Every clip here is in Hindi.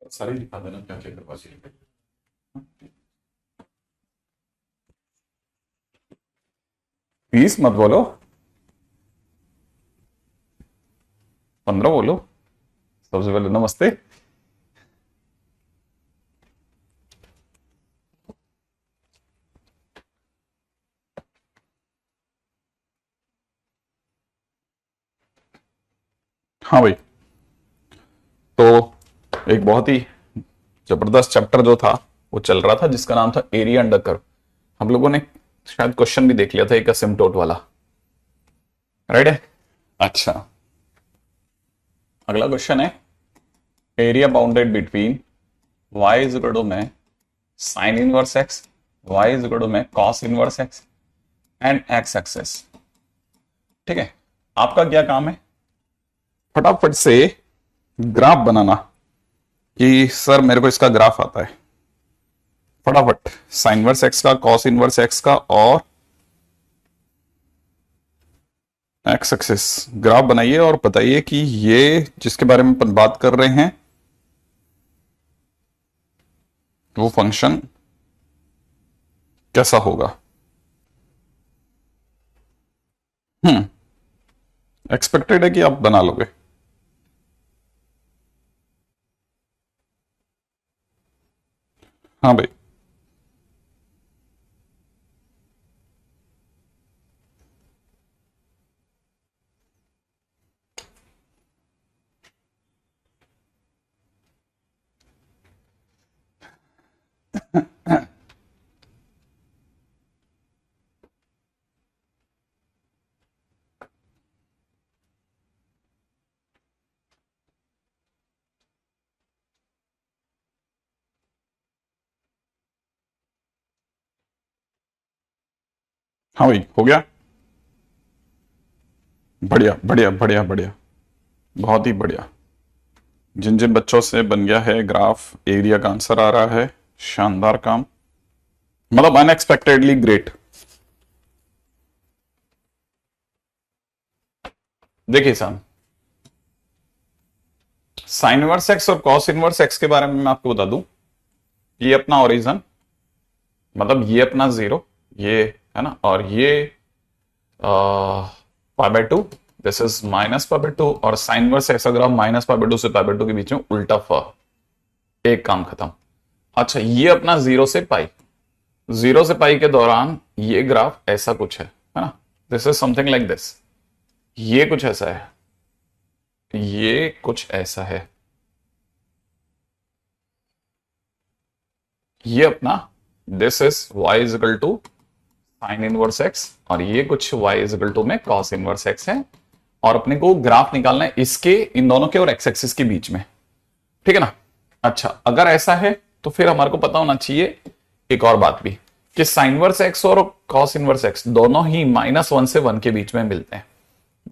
सारी दिखा देना क्या क्या करवा चाहिए। बीस मत बोलो, 15 बोलो। सबसे पहले नमस्ते। हाँ भाई, तो एक बहुत ही जबरदस्त चैप्टर जो था वो चल रहा था जिसका नाम था एरिया अंडर कर्व। हम लोगों ने शायद क्वेश्चन भी देख लिया था एक असिम्पटोट वाला, राइट है। अच्छा, अगला क्वेश्चन है area bounded between y is equal to में sine inverse x, y is equal to में cos inverse x and x axis. ठीक है, आपका क्या काम है, फटाफट से ग्राफ बनाना कि सर मेरे को इसका ग्राफ आता है। फटाफट साइन इनवर्स x का, कॉस इनवर्स x का और एक्स एक्सिस ग्राफ बनाइए और बताइए कि ये जिसके बारे में अपन बात कर रहे हैं वो फंक्शन कैसा होगा। एक्सपेक्टेड है कि आप बना लोगे। हाँ भाई, हाँ भाई, हो गया। बढ़िया बढ़िया बढ़िया बढ़िया, बहुत ही बढ़िया। जिन जिन बच्चों से बन गया है ग्राफ, एरिया का आंसर आ रहा है, शानदार काम, मतलब अनएक्सपेक्टेडली ग्रेट। देखिए साहब, साइन इनवर्स एक्स और कॉस इनवर्स एक्स के बारे में मैं आपको बता दूं, ये अपना ओरिजिन, मतलब ये अपना जीरो, ये है ना, और ये pi by two, this is minus pi by two, और साइन इनवर्स एक्स अगर आप माइनस पाई बाय टू से पाई बाय टू के बीच में उल्टा फ, एक काम खत्म। अच्छा, ये अपना जीरो से पाई, जीरो से पाई के दौरान ये ग्राफ ऐसा कुछ है ना, this is something like this, ये कुछ ऐसा है, ये कुछ ऐसा है, ये अपना this is y is equal to sine inverse x, और ये कुछ y इज इक्वल टू में कॉस इनवर्स x है, और अपने को ग्राफ निकालना है इसके, इन दोनों के और x एक्सिस के बीच में। ठीक है ना। अच्छा, अगर ऐसा है तो फिर हमारे को पता होना चाहिए एक और बात भी, कि साइन इनवर्स x और कॉस इनवर्स x दोनों ही -1 से 1 के बीच में मिलते हैं,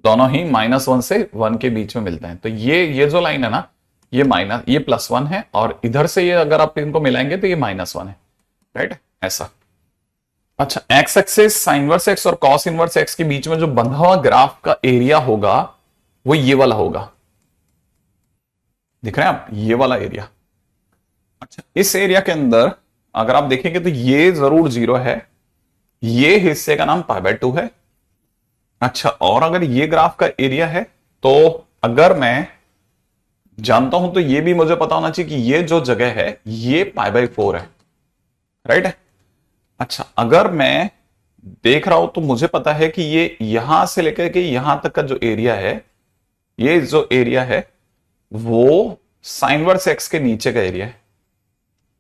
दोनों ही -1 से 1 के बीच में मिलते हैं। तो ये जो लाइन है ना, ये माइनस, ये +1 है, और इधर से ये अगर आप इनको मिलाएंगे तो ये -1 है, राइट, ऐसा। अच्छा, x axis sine inverse x और कॉस इनवर्स एक्स के बीच में जो बंधा हुआ ग्राफ का एरिया होगा वो ये वाला होगा, दिख रहे हैं आप, ये वाला एरिया। अच्छा, इस एरिया के अंदर अगर आप देखेंगे तो ये जरूर जीरो है, ये हिस्से का नाम पाई बाय टू है। अच्छा, और अगर ये ग्राफ का एरिया है तो अगर मैं जानता हूं तो ये भी मुझे पता होना चाहिए कि ये जो जगह है ये पाई बाय 4 है, राइट है। अच्छा, अगर मैं देख रहा हूं तो मुझे पता है कि ये यहां से लेकर के यहां तक का जो एरिया है, ये जो एरिया है वो साइन इनवर्स एक्स के नीचे का एरिया है,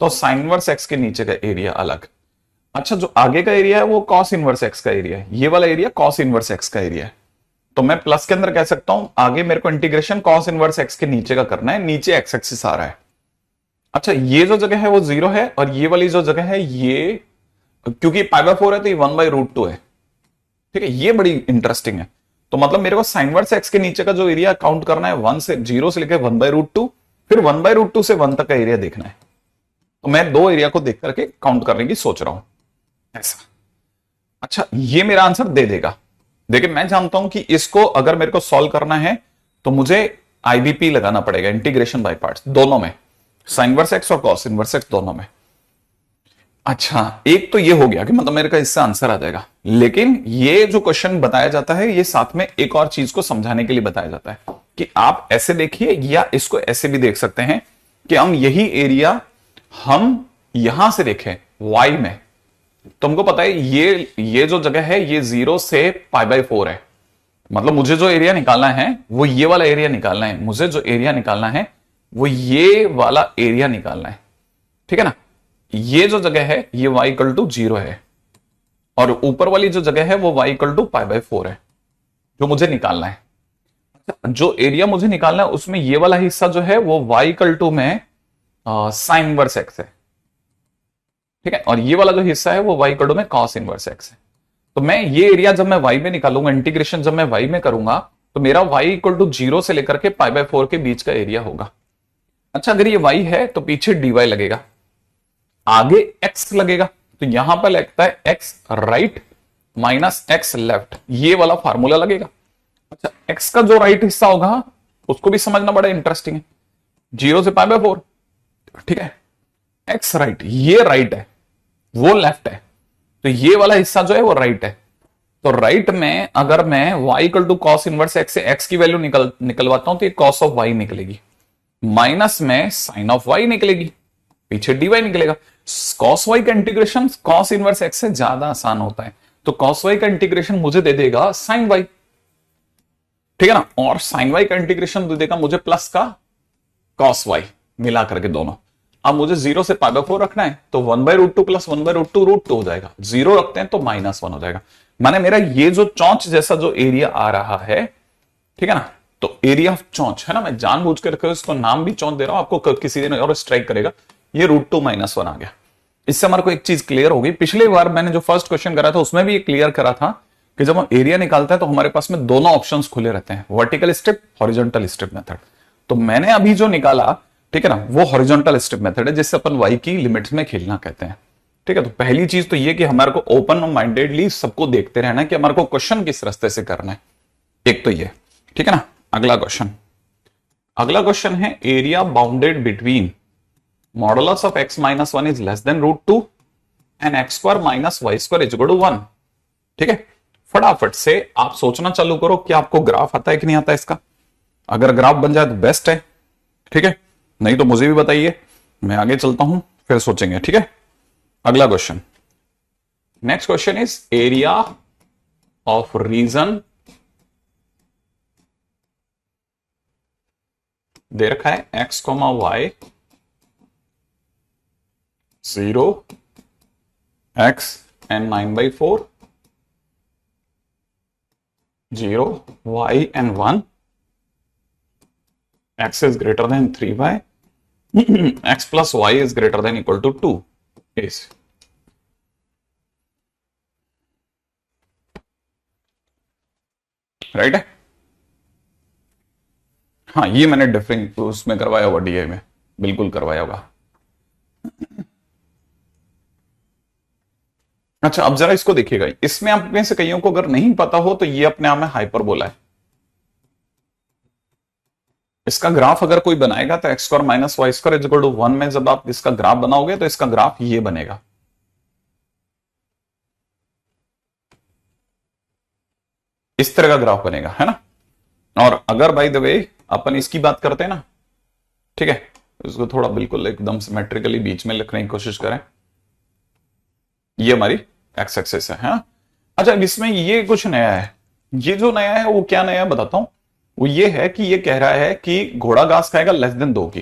तो साइन इनवर्स एक्स के नीचे का एरिया अलग। अच्छा, जो आगे का एरिया है वो कॉस इनवर्स एक्स का एरिया है, ये वाला एरिया कॉस इनवर्स एक्स का एरिया है। तो मैं प्लस के अंदर कह सकता हूं आगे मेरे को इंटीग्रेशन कॉस इनवर्स एक्स के नीचे का करना है, नीचे एक्स एक्सिस आ रहा है। अच्छा, ये जो जगह है वो जीरो है, और ये वाली जो जगह है ये, क्योंकि पाई बाय 4 है तो ये 1/√2 है। ठीक है, ये बड़ी इंटरेस्टिंग है। तो मतलब मेरे को साइन इनवर्स एक्स के नीचे का जो एरिया काउंट करना है 1 से 0 से लेकर 1/√2, फिर 1/√2 से 1 तक का एरिया देखना है। तो मैं दो एरिया को देख करके काउंट करने की सोच रहा हूं, ऐसा। अच्छा, ये मेरा आंसर दे देगा। देखिए, मैं जानता हूं कि इसको अगर मेरे को सॉल्व करना है तो मुझे आईबीपी लगाना पड़ेगा, इंटीग्रेशन बाय पार्ट्स, दोनों में। साइन इनवर्स एक्स और कॉस इनवर्स एक्स दोनों में। अच्छा, एक तो ये हो गया कि मतलब मेरे का इससे आंसर आ जाएगा, लेकिन ये जो क्वेश्चन बताया जाता है ये साथ में एक और चीज को समझाने के लिए बताया जाता है कि आप ऐसे देखिए या इसको ऐसे भी देख सकते हैं कि हम यही एरिया हम यहां से देखें y में, तो हमको पता है ये जो जगह है ये 0 से π/4 है। मतलब मुझे जो एरिया निकालना है वो ये वाला एरिया निकालना है, मुझे जो एरिया निकालना है वो ये वाला एरिया निकालना है, ठीक है ना। ये जो जगह है ये y इक्वल टू 0 है और ऊपर वाली जो जगह है वो y इक्वल टू π/4 है जो मुझे निकालना है। जो एरिया मुझे निकालना है उसमें ये वाला हिस्सा जो है वो y इक्वल टू में साइन इनवर्स एक्स है, ठीक है, और ये वाला जो हिस्सा है वो y इक्वल टू में कॉस इनवर्स एक्स है। तो मैं ये एरिया जब मैं y में निकालूंगा, इंटीग्रेशन जब मैं y में करूंगा तो मेरा y इक्वल टू 0 से लेकर के π/4 के बीच का एरिया होगा। अच्छा, अगर ये y है तो पीछे dy लगेगा, आगे x लगेगा, तो यहां पर लगता है x right minus x left, ये वाला फार्मूला लगेगा। अच्छा, x का जो राइट हिस्सा होगा उसको भी समझना बड़ा इंटरेस्टिंग है, 0 से π/4, ठीक है। x राइट, ये राइट है वो लेफ्ट है, तो ये वाला हिस्सा जो है वो राइट है। तो राइट में अगर मैं y equal to cos inverse x से x की वैल्यू निकलवाता हूं तो ये कॉस ऑफ y निकलेगी, माइनस में साइन ऑफ y निकलेगी, पीछे dy निकलेगा। कॉस y का इंटीग्रेशन कॉस इनवर्स x से ज्यादा आसान होता है, तो कॉस y का इंटीग्रेशन मुझे दे देगा साइन y, ठीक है ना, और साइन y का इंटीग्रेशन दे देगा मुझे प्लस का कॉस y, मिला करके दोनों। अब मुझे 0 से π/4 रखना है तो 1/√2 प्लस 1/√2 √2 हो जाएगा, 0 रखते हैं तो -1 हो जाएगा। माने मेरा ये जो चौंच जैसा जो एरिया आ रहा है, ठीक है ना, तो एरिया ऑफ चौंच है ना, मैं जानबूझ कर इसको नाम भी चौंच दे रहा हूं, आपको किसी दिन और स्ट्राइक करेगा, ये √2 -1 आ गया। इससे हमारे को एक चीज क्लियर होगी, पिछले बार मैंने जो फर्स्ट क्वेश्चन करा था उसमें भी क्लियर करा था कि जब हम एरिया निकालते हैं तो हमारे पास में दोनों ऑप्शंस खुले रहते हैं, vertical strip, horizontal strip method. तो मैंने अभी जो निकाला, ठीक है ना, वो हॉरिजॉन्टल स्ट्रिप मेथड है जिससे अपन y की लिमिट्स में खेलना कहते हैं, ठीक है। तो पहली चीज तो ये कि हमारे को ओपन माइंडेडली सबको देखते रहना है कि हमारे को क्वेश्चन किस रास्ते से करना है, एक तो ये, ठीक है ना। अगला क्वेश्चन है area bounded between modulus of x minus 1 is less than √2 and x square minus y square is equal to 1, ठीक है। फटाफट से आप सोचना चालू करो कि आपको ग्राफ आता है कि नहीं आता इसका। अगर ग्राफ बन जाए तो बेस्ट है, ठीक है, नहीं तो मुझे भी बताइए, मैं आगे चलता हूं फिर सोचेंगे, ठीक है। अगला question, next question is area of region, दे रखा है x, y 0 x and 9/4 0 y and 1 x is greater than 3y x plus y is greater than equal to 2 is right है। हाँ, ये मैंने डिफरेंट उसमें करवाया होगा, डीआई में बिल्कुल करवाया होगा। अच्छा, अब जरा इसको देखिएगा, इसमें आप में से कईयों को अगर नहीं पता हो तो ये अपने आप में हाइपरबोला है। इसका ग्राफ अगर कोई बनाएगा तो x square minus y square is equal to 1 में जब आप इसका ग्राफ बनाओगे तो इसका ग्राफ ये बनेगा। इस तरह का ग्राफ बनेगा, है ना। और अगर बाय द वे अपन इसकी बात करते हैं ना, ठीक है, इसको थोड़ा बिल्कुल एकदम सिमेट्रिकली बीच में लिखने की कोशिश करें, ये हमारी एक्स एक्सिस है, हाँ? अच्छा, इसमें ये कुछ नया है, ये जो नया है वो क्या नया है बताता हूं। वो ये है कि ये कह रहा है कि घोड़ा घास खाएगा लेस देन 2 की,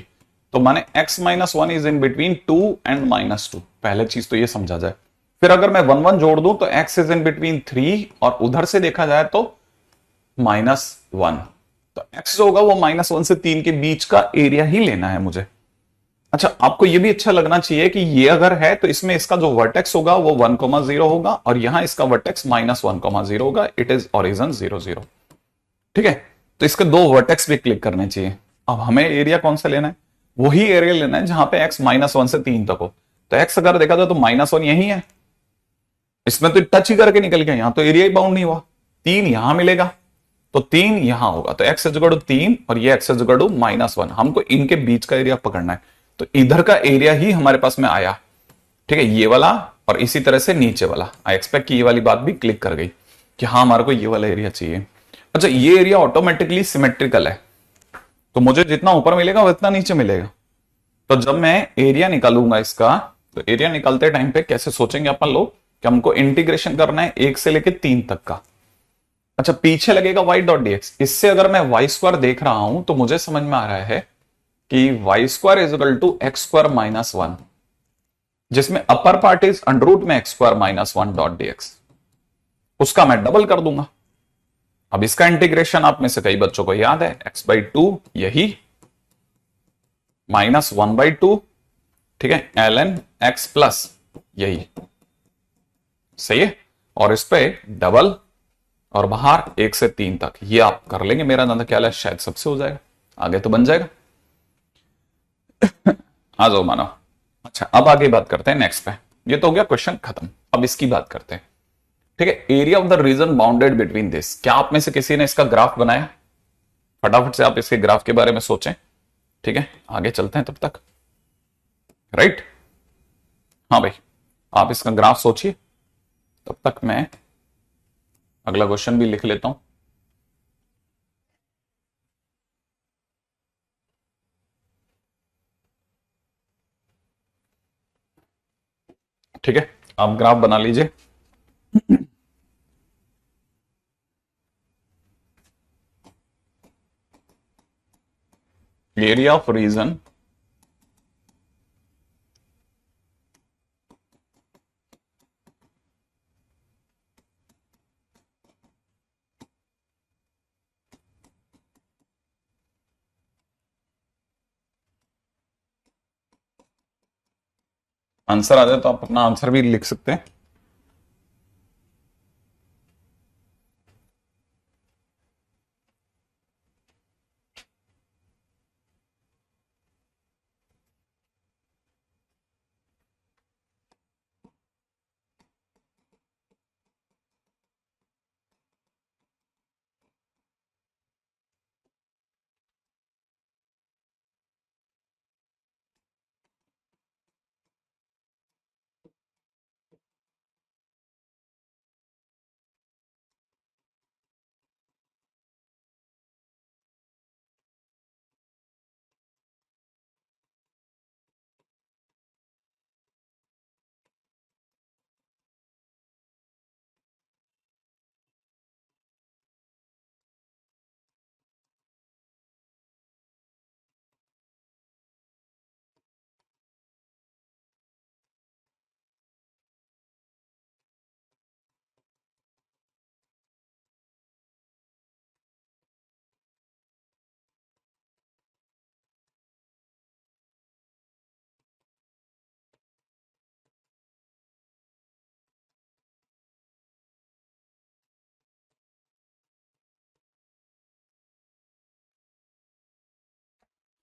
तो माने x minus 1 is in between 2 and -2। पहले चीज तो ये समझा जाए, फिर अगर मैं 1 1 जोड़ दूं तो x इज इन बिटवीन 3 और उधर से देखा जाए तो -1, तो x जो होगा वो -1 से 3 के बीच का एरिया ही लेना है मुझे। अच्छा, आपको ये भी अच्छा लगना चाहिए कि ये अगर है तो इसमें इसका जो वर्टेक्स होगा वो 1,0 होगा और यहां इसका वर्टेक्स -1,0 होगा। इट इज ओरिजिन 0 0, ठीक है। तो इसके 2 वर्टेक्स भी क्लिक करने चाहिए। अब हमें एरिया कौन सा लेना है, वही एरिया लेना है जहां पे x -1 से 3 तक हो। तो x अगर देखा जाए तो -1 यही है, इसमें तो टच ही करके निकल गया, यहां तो एरिया ही बाउंड नहीं हुआ। 3 यहां मिलेगा तो 3 यहां होगा, तो x इज इक्वल टू 3 और ये x इज इक्वल टू -1। हमको इनके बीच का एरिया पकड़ना है, तो इधर का एरिया ही हमारे पास में आया, ठीक है, ये वाला और इसी तरह से नीचे वाला। आई एक्सपेक्ट कि ये वाली बात भी क्लिक कर गई कि हाँ हमारे को ये वाला एरिया चाहिए। अच्छा, ये एरिया ऑटोमेटिकली सिमेट्रिकल है, तो मुझे जितना ऊपर मिलेगा उतना नीचे मिलेगा। तो जब मैं एरिया निकालूंगा इसका, तो एरिया निकालते टाइम पे कैसे सोचेंगे अपन लोग कि हमको इंटीग्रेशन करना है 1 से लेके 3 तक का। अच्छा, पीछे लगेगा y डॉट dx। इससे अगर मैं वाई स्क्वायर देख रहा हूं तो मुझे समझ में आ रहा है कि y square is equal to x square minus 1, जिसमें upper part is under root में x square minus 1 dot dx। उसका मैं डबल कर दूंगा। अब इसका इंटीग्रेशन आप में से कई बच्चों को याद है, x बाई 2 यही माइनस 1 बाई 2, ठीक है, ln x प्लस यही, सही है। और इस पे डबल और बाहर 1 से 3 तक, ये आप कर लेंगे, मेरा अंदाजा ख्याल है शायद सबसे हो जाएगा, आगे तो बन जाएगा। आ जाओ मानो। अच्छा, अब आगे बात करते हैं नेक्स्ट पे। ये तो हो गया क्वेश्चन खत्म, अब इसकी बात करते हैं, ठीक है। Area of the reason bounded between this. क्या आप में से किसी ने इसका ग्राफ बनाया? फटाफट से आप इसके ग्राफ के बारे में सोचें, ठीक है, आगे चलते हैं तब तक, राइट। हाँ भाई, आप इसका ग्राफ सोचिए, तब तक मैं अगला क्वेश्चन भी लिख लेता हूं। ठीक है, आप ग्राफ बना लीजिए। एरिया ऑफ रीजन आंसर आ जाए तो आप अपना आंसर भी लिख सकते हैं।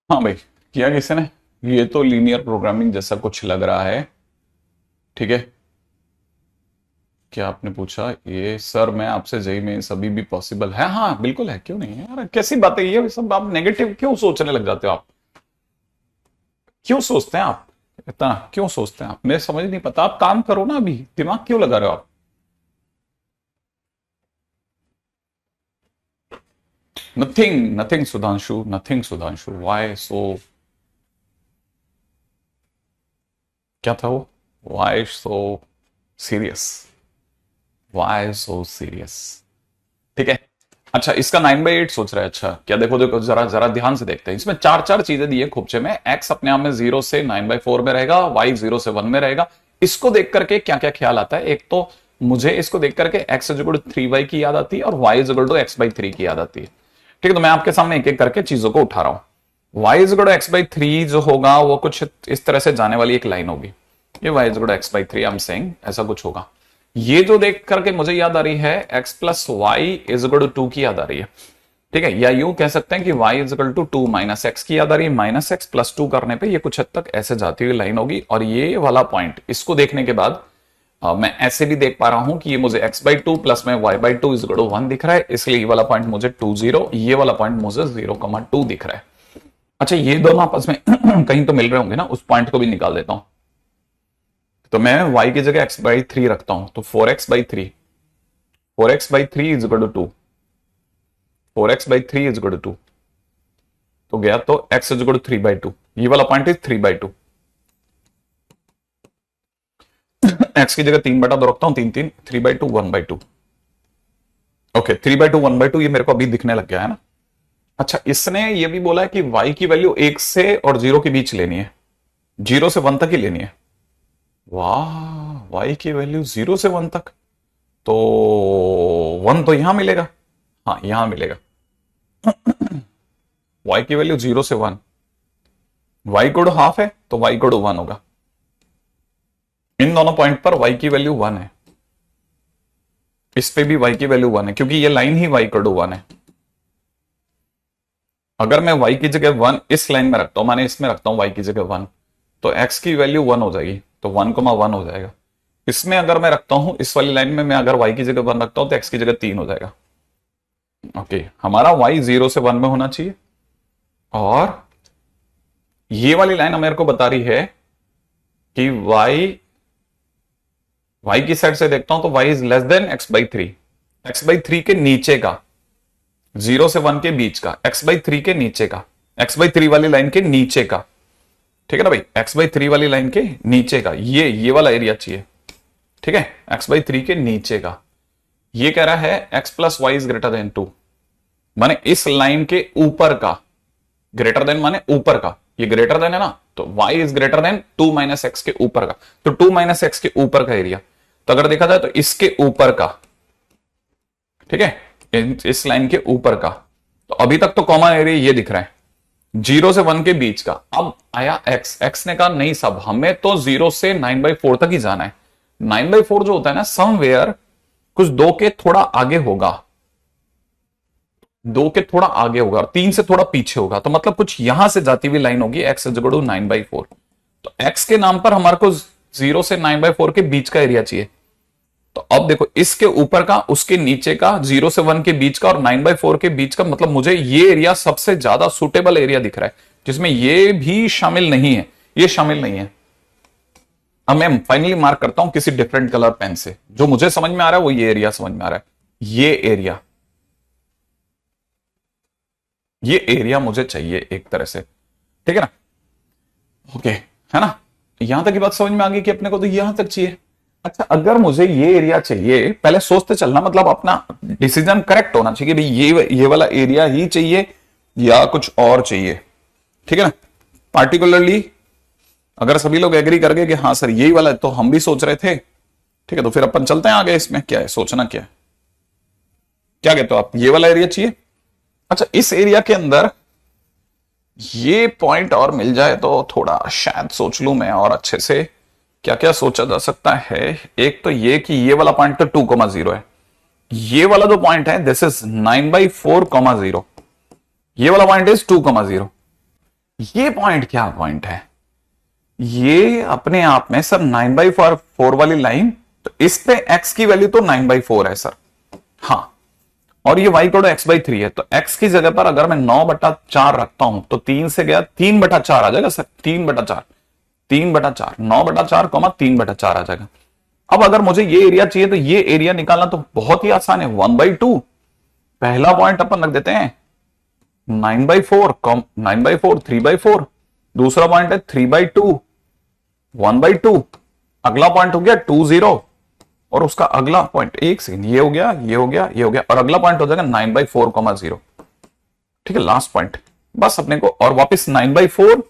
हाँ भाई, किया किसी ने? ये तो लीनियर प्रोग्रामिंग जैसा कुछ लग रहा है, ठीक है। क्या आपने पूछा? ये सर मैं आपसे जेई में सभी भी पॉसिबल है? हाँ बिल्कुल है, क्यों नहीं है यार, कैसी बात है ये सब? आप नेगेटिव क्यों सोचने लग जाते हो? आप क्यों सोचते हैं? आप इतना क्यों सोचते हैं? आप मेरे समझ नहीं पता। आप काम करो ना, अभी दिमाग क्यों लगा रहे हो आप? Nothing nothing Sudhanshu, nothing Sudhanshu, why so, क्या था वो? Why so serious, why so serious, ठीक है। अच्छा, इसका 9/8 सोच रहा है। अच्छा क्या, देखो देखो जरा जरा ध्यान से देखते हैं। इसमें चार चार चीजें दी है खोपचे में। एक्स अपने आप में 0 से 9/4 में रहेगा, वाई 0 से 1 में रहेगा। इसको देख करके क्या क्या ख्याल आता है? एक तो मुझे इसको देख करके x is equal to 3y की याद आती है और Y is equal to x/3 की याद आती है, ठीक है। तो मैं आपके सामने एक एक करके चीजों को उठा रहा हूं। y is equal to x/3 जो होगा वो कुछ इस तरह से जाने वाली एक लाइन होगी। ये y is equal to x/3 I am saying, ऐसा कुछ होगा। ये जो देख करके मुझे याद आ रही है x plus y is equal to 2 की याद आ रही है, ठीक है। या यूं कह सकते हैं कि y is equal to 2 minus x की याद आ रही है। माइनस एक्स प्लस 2 करने पे ये कुछ हद तक ऐसे जाती हुई लाइन होगी। और ये वाला पॉइंट, इसको देखने के बाद मैं ऐसे भी देख पा रहा हूं कि ये मुझे x/2 प्लस में y/2 इज इक्वल टू 1 दिख रहा है, इसलिए ये वाला पॉइंट मुझे 2 0, ये वाला पॉइंट मुझे 0,2 दिख रहा है। अच्छा, ये दोनों आपस में कहीं तो मिल रहे होंगे ना, उस पॉइंट को भी निकाल देता हूं। तो मैं y की जगह x/3 रखता हूं, तो 4x/3 is equal to 2, 4x/3 is equal to 2 तो गया, तो x इज इक्वल टू 3/2, ये वाला पॉइंट इज 3/2। x की जगह 3/2 रखता हूं, 3 3/2 1/2। ओके, 3/2 1/2 ये मेरे को अभी दिखने लग गया है ना। अच्छा, इसने ये भी बोला है कि y की वैल्यू 1 से और 0 के बीच लेनी है, 0 से 1 तक ही लेनी है। वाह, y की वैल्यू 0 से 1 तक, तो 1 तो यहां मिलेगा, हाँ यहां मिलेगा। y की वैल्यू 0 से 1, y कोड हाफ है तो y कोड 1 होगा। इन दोनों पॉइंट पर y की वैल्यू 1 है, इस पे भी y की वैल्यू 1 है, क्योंकि ये लाइन ही y कोड 1 है। अगर मैं y की जगह 1 इस लाइन में रखता हूं, माने इसमें रखता हूं y की जगह 1, तो x की वैल्यू 1 हो जाएगी, तो 1,1 हो जाएगा। इसमें अगर मैं रखता हूं, इस वाली लाइन में मैं अगर y की जगह 1 रखता हूं, तो x की जगह 3 हो जाएगा। ओके, हमारा y 0 से 1 में होना चाहिए, और ये वाली लाइन मेरे को बता रही है कि y की साइड से देखता हूं तो y is less then x/3, x/3 के नीचे का, 0 से 1 के बीच का, x/3 के नीचे का, x/3 वाली लाइन के नीचे का, ठीक है ना भाई, x/3 वाली लाइन के नीचे का, ये वाला एरिया चाहिए, ठीक है, x/3 के नीचे का। ये कह रहा है x plus y is greater than 2, माने इस लाइन के ऊपर का, ग्रेटर देन माने ऊपर का, ये ग्रेटर देन है ना, तो y is greater than 2 minus x के ऊपर का, तो 2 माइनस एक्स के ऊपर का एरिया, तो अगर देखा जाए तो इसके ऊपर का, ठीक है, इस लाइन के ऊपर का। तो अभी तक तो कॉमन एरिया ये दिख रहा है, 0 से 1 के बीच का। अब आया x ने कहा नहीं साहब, हमें तो 0 से 9/4 तक ही जाना है। 9/4 जो होता है ना, समवेयर कुछ 2 के थोड़ा आगे होगा, 2 के थोड़ा आगे होगा और 3 से थोड़ा पीछे होगा, तो मतलब कुछ यहां से जाती हुई लाइन होगी, x इज इक्वल टू 9/4। तो x के नाम पर हमारे को 0 से 9/4 के बीच का एरिया चाहिए। तो अब देखो, इसके ऊपर का, उसके नीचे का, 0 से 1 के बीच का और 9/4 के बीच का, मतलब मुझे ये एरिया सबसे ज्यादा सुटेबल एरिया दिख रहा है, जिसमें ये भी शामिल नहीं है, ये शामिल नहीं है। अब मैं फाइनली मार्क करता हूं किसी डिफरेंट कलर पेन से, जो मुझे समझ में आ रहा है वो ये एरिया समझ में आ रहा है, ये एरिया मुझे चाहिए एक तरह से, ठीक है ना। ओके, है ना, यहां तक की बात समझ में आ गई कि अपने को तो यहां तक चाहिए। अच्छा, अगर मुझे ये एरिया चाहिए, पहले सोचते चलना, मतलब अपना डिसीजन करेक्ट होना चाहिए कि भाई ये वाला एरिया ही चाहिए या कुछ और चाहिए, ठीक है ना। पार्टिकुलरली अगर सभी लोग एग्री कर गए कि हाँ सर यही वाला है, तो हम भी सोच रहे थे, ठीक है, तो फिर अपन चलते हैं आगे। इसमें क्या है, सोचना क्या है, क्या कहते हो आप, ये वाला एरिया चाहिए। अच्छा, इस एरिया के अंदर ये पॉइंट और मिल जाए तो थोड़ा शायद सोच लूं मैं और अच्छे से, क्या क्या सोचा जा सकता है। एक तो ये कि ये वाला पॉइंट तो 2,0 है, ये वाला जो पॉइंट है दिस इज 9/4,0, ये वाला पॉइंट इज 2,0। ये पॉइंट क्या पॉइंट है, ये अपने आप में सर 9/4 वाली लाइन, तो इस पे x की वैल्यू तो 9/4 है सर, हाँ, और ये y कोड x/3 है, तो x की जगह पर अगर मैं 9/4 रखता हूं तो 3 से गया 3/4 आ जाएगा सर, 3/4, 9/4, 3/4 आ जाएगा। अब अगर मुझे ये एरिया चाहिए तो ये एरिया निकालना तो बहुत ही आसान है, 1/2। पहला पॉइंट अपन रख देते हैं 9/4, 3/4, दूसरा पॉइंट है 3/2, 1/2, अगला पॉइंट हो गया 20, और उसका अगला पॉइंट, एक सेकंड, ये हो गया, ये हो गया, ये हो गया, और अगला पॉइंट हो जाएगा 9/4,0, ठीक है, लास्ट पॉइंट। बस अपने को और वापस 9/4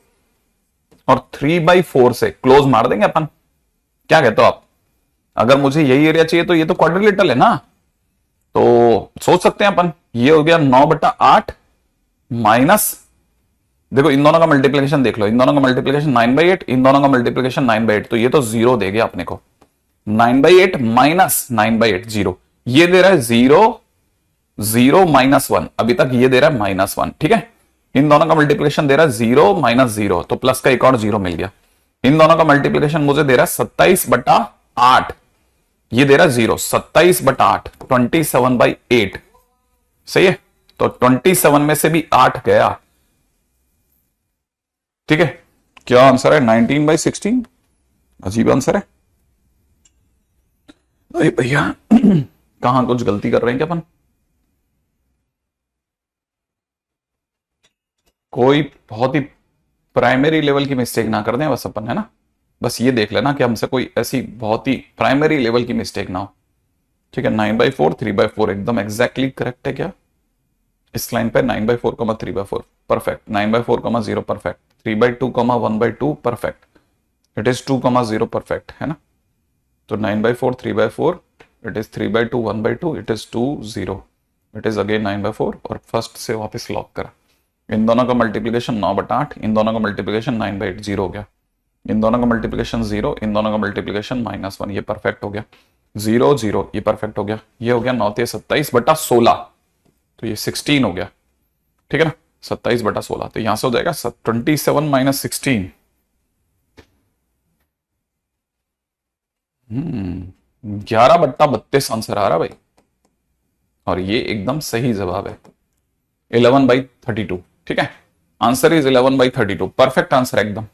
और 3/4 से क्लोज मार देंगे अपन। क्या कहते हो आप, अगर मुझे यही एरिया चाहिए तो ये तो क्वाड्रिलेटरल है ना, तो सोच सकते हैं अपन, ये हो गया 9/8 माइनस, देखो इन दोनों का मल्टीप्लिकेशन देख लो, इन दोनों का मल्टीप्लिकेशन 9/8, इन दोनों का मल्टीप्लिकेशन 9/8, तो ये तो 0 दे गया अपने को। 9/8 माइनस 9/8 0, ये दे रहा है 0 0 -1, अभी तक ये दे रहा है -1, ठीक है। इन दोनों का मल्टीप्लिकेशन दे रहा है 0 - 0, तो प्लस का एक और 0 मिल गया। इन दोनों का मल्टीप्लिकेशन मुझे दे रहा है 27/8, ये दे रहा है 0, 27/8, 27/8, सही है। तो 27 में से भी 8 गया, ठीक है, क्या आंसर है? 19/16। अजीब आंसर है। अरे भैया कहां कुछ गलती कर रहे हैं क्या अपन? कोई बहुत ही प्राइमरी लेवल की मिस्टेक ना कर दें बस अपन, है ना। बस ये देख लेना कि हमसे कोई ऐसी बहुत ही प्राइमरी लेवल की मिस्टेक ना हो। ठीक है, 9/4 3/4 एकदम एग्जैक्टली करेक्ट है क्या? इस लाइन पे 9/4 3/4 perfect, 9/4 0 perfect, 3/2 1/2 perfect, it is 2 0 perfect, है ना। तो 9/4 3/4, it is 3/2 1/2, it is 2 0, it is again 9/4 और फर्स्ट से वापस लॉक करा। इन दोनों का मल्टीप्लीकेशन 9/8, इन दोनों का मल्टीप्लीकेशन 9/8 0 हो गया, इन दोनों का मल्टीप्लीकेशन 0, इन दोनों का मल्टीप्लीकेशन -1, ये परफेक्ट हो गया। 0 0 ये परफेक्ट हो गया, ये हो गया 9 27/16, तो ये 16 हो गया। ठीक है ना, 27/16, तो यहां से हो जाएगा 27 - 16। 11/32 आंसर आ रहा भाई, और ये एकदम सही जवाब है, 11/32। ठीक है, आंसर इज 11/32, परफेक्ट आंसर एकदम।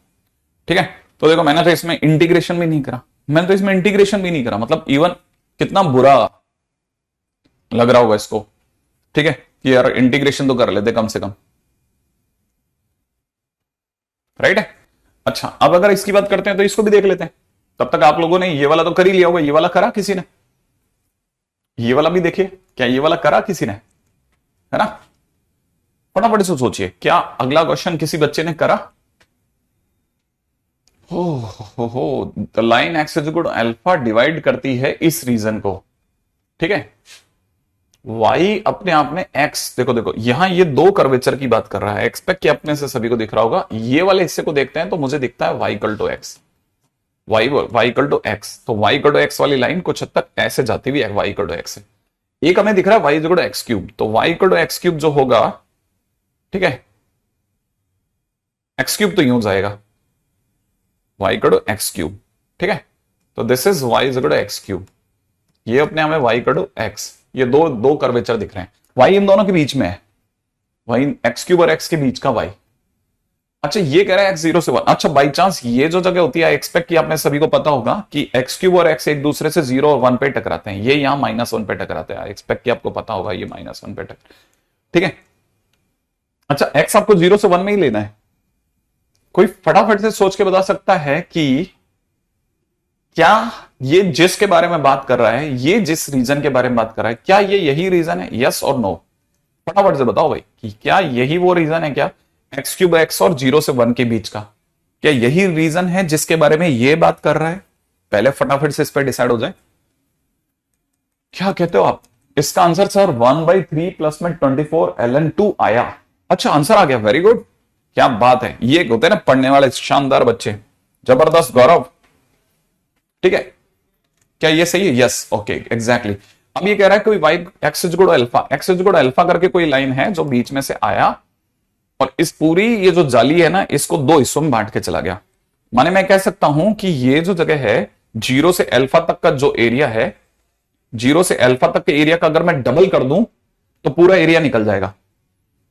ठीक है, तो देखो मैंने तो इसमें इंटीग्रेशन भी नहीं करा, मैंने तो इसमें इंटीग्रेशन भी नहीं करा, मतलब इवन कितना बुरा लग रहा होगा इसको। ठीक है, कि यार इंटीग्रेशन तो कर लेते कम से कम, राइट है। अच्छा, अब अगर इसकी बात करते हैं तो इसको भी देख लेते हैं। तब तक आप लोगों ने ये वाला तो कर ही लिया होगा, ये वाला करा किसी ने? ये वाला भी देखिए, क्या ये वाला करा किसी ने? है ना, फटाफट से सोचिए, क्या अगला क्वेश्चन किसी बच्चे ने करा? हो the line x is equal to alpha divide करती है इस रीजन को। ठीक है, y अपने आप में x, देखो देखो यहां ये दो कर्वेचर की बात कर रहा है, एक्सपेक्ट कि अपने से सभी को दिख रहा होगा। ये वाले हिस्से को देखते हैं तो मुझे दिखता है y equal to x, y equal to x, तो y इक्वल टू x वाली लाइन कुछ हद तक ऐसे जाती हुई y इक्वल टू x है। एक हमें दिख रहा है y equal to x cube, तो y equal to x cube जो होगा, ठीक है, x क्यूब तो यूं जाएगा y equal to x cube. ठीक है, तो this is y equal to x cube, ये अपने हमें y इक्वल टू x, ये दो दो कर्वेचर दिख रहे हैं, y इन दोनों के बीच में है, y x क्यूब और x के बीच का y। अच्छा, ये कह रहा है x 0 से 1। अच्छा, बाई चांस ये जो जगह होती है, एक्सपेक्ट कि आपने सभी को पता होगा कि x क्यूब और x एक दूसरे से 0 और 1 पे टकराते हैं, ये यहां -1 पे टकराते हैं, एक्सपेक्ट कि आपको पता होगा ये -1 पे टकराते। ठीक है, अच्छा x आपको 0 से 1 में ही लेना है। कोई फटाफट से सोच के बता सकता है कि क्या ये जिसके बारे में बात कर रहा है, ये जिस रीजन के बारे में बात कर रहा है, क्या ये यही रीजन है? यस और नो, फटाफट से बताओ भाई कि क्या यही वो रीजन है? क्या एक्स क्यूब एक्स और 0 से 1 के बीच का, क्या यही रीजन है जिसके बारे में ये बात कर रहा है? पहले फटाफट से इस पर डिसाइड हो जाए, क्या कहते हो आप? इसका आंसर सर 1/3 प्लस में 24 ln2 आया। अच्छा, आंसर आ गया, वेरी गुड, क्या बात है। ये होते हैं ना पढ़ने वाले शानदार बच्चे, जबरदस्त गौरव। ठीक है, क्या ये सही है? Yes, okay, exactly. अब ये कह रहा है कोई y x is equal to alpha, x is equal to alpha करके कोई लाइन है जो बीच में से आया और इस पूरी ये जो जाली है ना, इसको दो हिस्सों में बांट के चला गया। माने मैं कह सकता हूं कि ये जो जगह है 0 से अल्फा तक का जो एरिया है, 0 से अल्फा तक के एरिया का अगर मैं डबल कर दूं तो पूरा एरिया निकल जाएगा।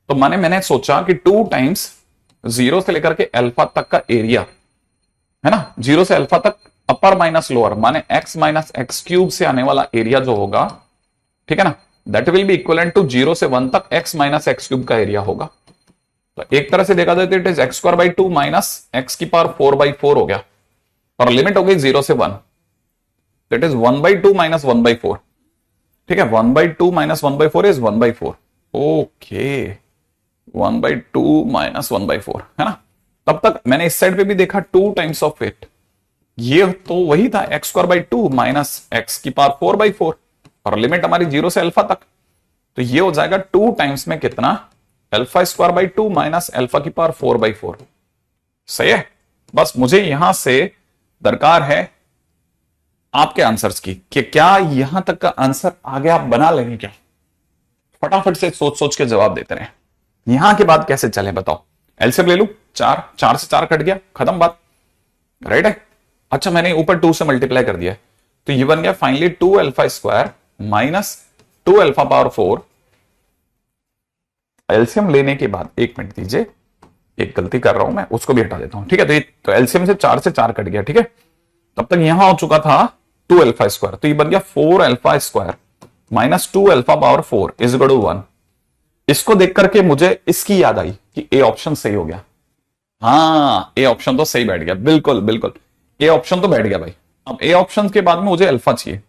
तो माने मैंने सोचा कि 2 टाइम्स 0 से लेकर के अल्फा तक का एरिया, है ना, 0 से अल्फा तक अपर माइनस लोअर, माने x माइनस एक्स क्यूब से आने वाला एरिया जो होगा, ठीक है ना, that will be equivalent to 0 से 1 तक x माइनस एक्स क्यूब का एरिया होगा। तो एक तरह से देखा जाए तो it is x² minus x की पावर 4/4 हो गया, और लिमिट हो गई 0 से 1, दैट इज 1/2 माइनस 1/4। ठीक है, 1/2 माइनस 1/4 इज 1/4। ओके, 1/2 माइनस 1/4, है ना। तब तक मैंने इस साइड पे भी देखा 2 टाइम्स ऑफ इट, ये तो वही था x² माइनस x की पावर 4/4, और लिमिट हमारी 0 से अल्फा तक, तो ये हो जाएगा 2 टाइम्स में कितना, α² माइनस अल्फा की पावर 4/4। सही है, बस मुझे यहां से दरकार है आपके आंसर्स की कि क्या यहां तक का आंसर आगे आप बना लेंगे क्या? फटाफट से सोच सोच के जवाब देते रहे। यहां के बाद कैसे चले बताओ? एलसीएम ले लू, 4 से 4 कट गया, खत्म बात, राइट है। अच्छा, मैंने ऊपर 2 से मल्टीप्लाई कर दिया, तो ये बन गया फाइनली 2α² माइनस 2α पावर 4। एलसीएम लेने के बाद, एक मिनट दीजिए, एक गलती कर रहा हूं मैं, उसको भी हटा देता हूं। ठीक है, तो एलसीएम से 4 से 4 कट गया। ठीक है, तब तक यहां हो चुका था 2 अल्फा स्क्वायर, तो ये बन गया 4 alpha square minus 2 alpha power 4 is equal to 1। इसको देख करके मुझे इसकी याद आई कि ए ऑप्शन सही हो गया। हाँ, ए ऑप्शन तो सही बैठ गया, बिल्कुल बिल्कुल, ए ऑप्शन तो बैठ गया भाई। अब ए ऑप्शन के बाद में मुझे अल्फा चाहिए।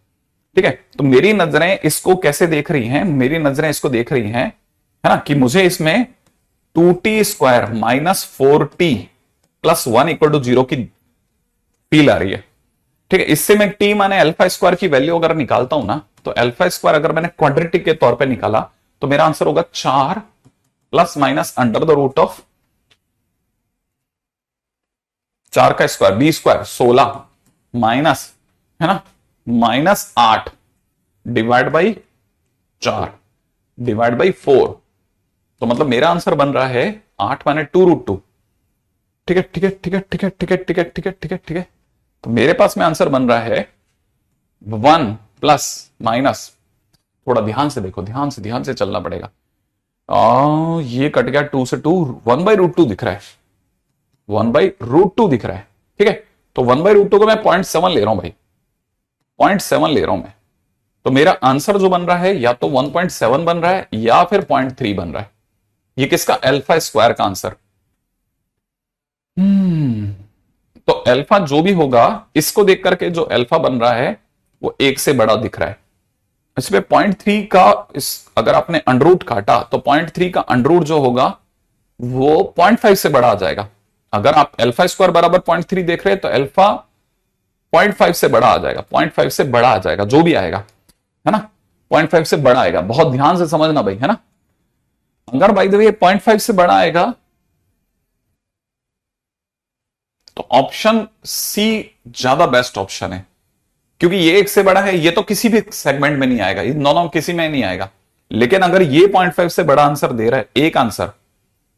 ठीक है, तो मेरी नजरें इसको कैसे देख रही हैं, मेरी नजरें इसको देख रही हैं, है ना, कि मुझे इसमें 2t square minus 4t plus 1 equal to 0 की फील आ रही है। ठीक है, इससे मैं t माने अल्फा स्क्वायर की वैल्यू अगर निकालता हूं ना, तो अल्फा स्क्वायर अगर मैंने क्वाड्रेटिक के तौर पे निकाला तो मेरा आंसर होगा 4 plus minus under the root of 4 का स्क्वायर बी स्क्वायर 16 माइनस, है ना, minus 8 divide by 4 divide by 4। तो मतलब मेरा आंसर बन रहा है 8 माने 2√2। ठीक है ठीक है ठीक है ठीक है ठीक है ठीक है ठीक है ठीक है ठीक है, तो मेरे पास में आंसर बन रहा है 1 प्लस माइनस, थोड़ा ध्यान से देखो, ध्यान से चलना पड़ेगा। ये कट गया 2 से 2, 1/√2 दिख रहा है, 1/√2 दिख रहा है। ठीक है, तो 1/√2 को मैं 0.7 ले रहा हूं भाई, 0.7 ले रहा हूं मैं। तो मेरा आंसर जो बन रहा है या तो 1.7 बन रहा है या फिर 0.3 बन रहा है। ये किसका, अल्फा स्क्वायर का आंसर। तो अल्फा जो भी होगा, इसको देख करके जो अल्फा बन रहा है वो 1 से बड़ा दिख रहा है। इसमें 0.3 का अगर आपने अंडरूट काटा तो 0.3 का अंडरूट जो होगा वो 0.5 से बड़ा आ जाएगा। अगर आप अल्फा स्क्वायर बराबर 0.3 देख रहे हैं तो अल्फा 0.5 से बड़ा आ जाएगा, 0.5 से बड़ा आ जाएगा, जो भी आएगा, है ना, 0.5 से बड़ा आएगा। बहुत ध्यान से समझना भाई, है ना। अगर बाय द वे 0.5 से बड़ा आएगा तो ऑप्शन सी ज्यादा बेस्ट ऑप्शन है, क्योंकि ये 1 से बड़ा है, ये तो किसी भी सेगमेंट में नहीं आएगा, ये दोनों किसी में नहीं आएगा। लेकिन अगर ये 0.5 से बड़ा आंसर दे रहा है एक आंसर,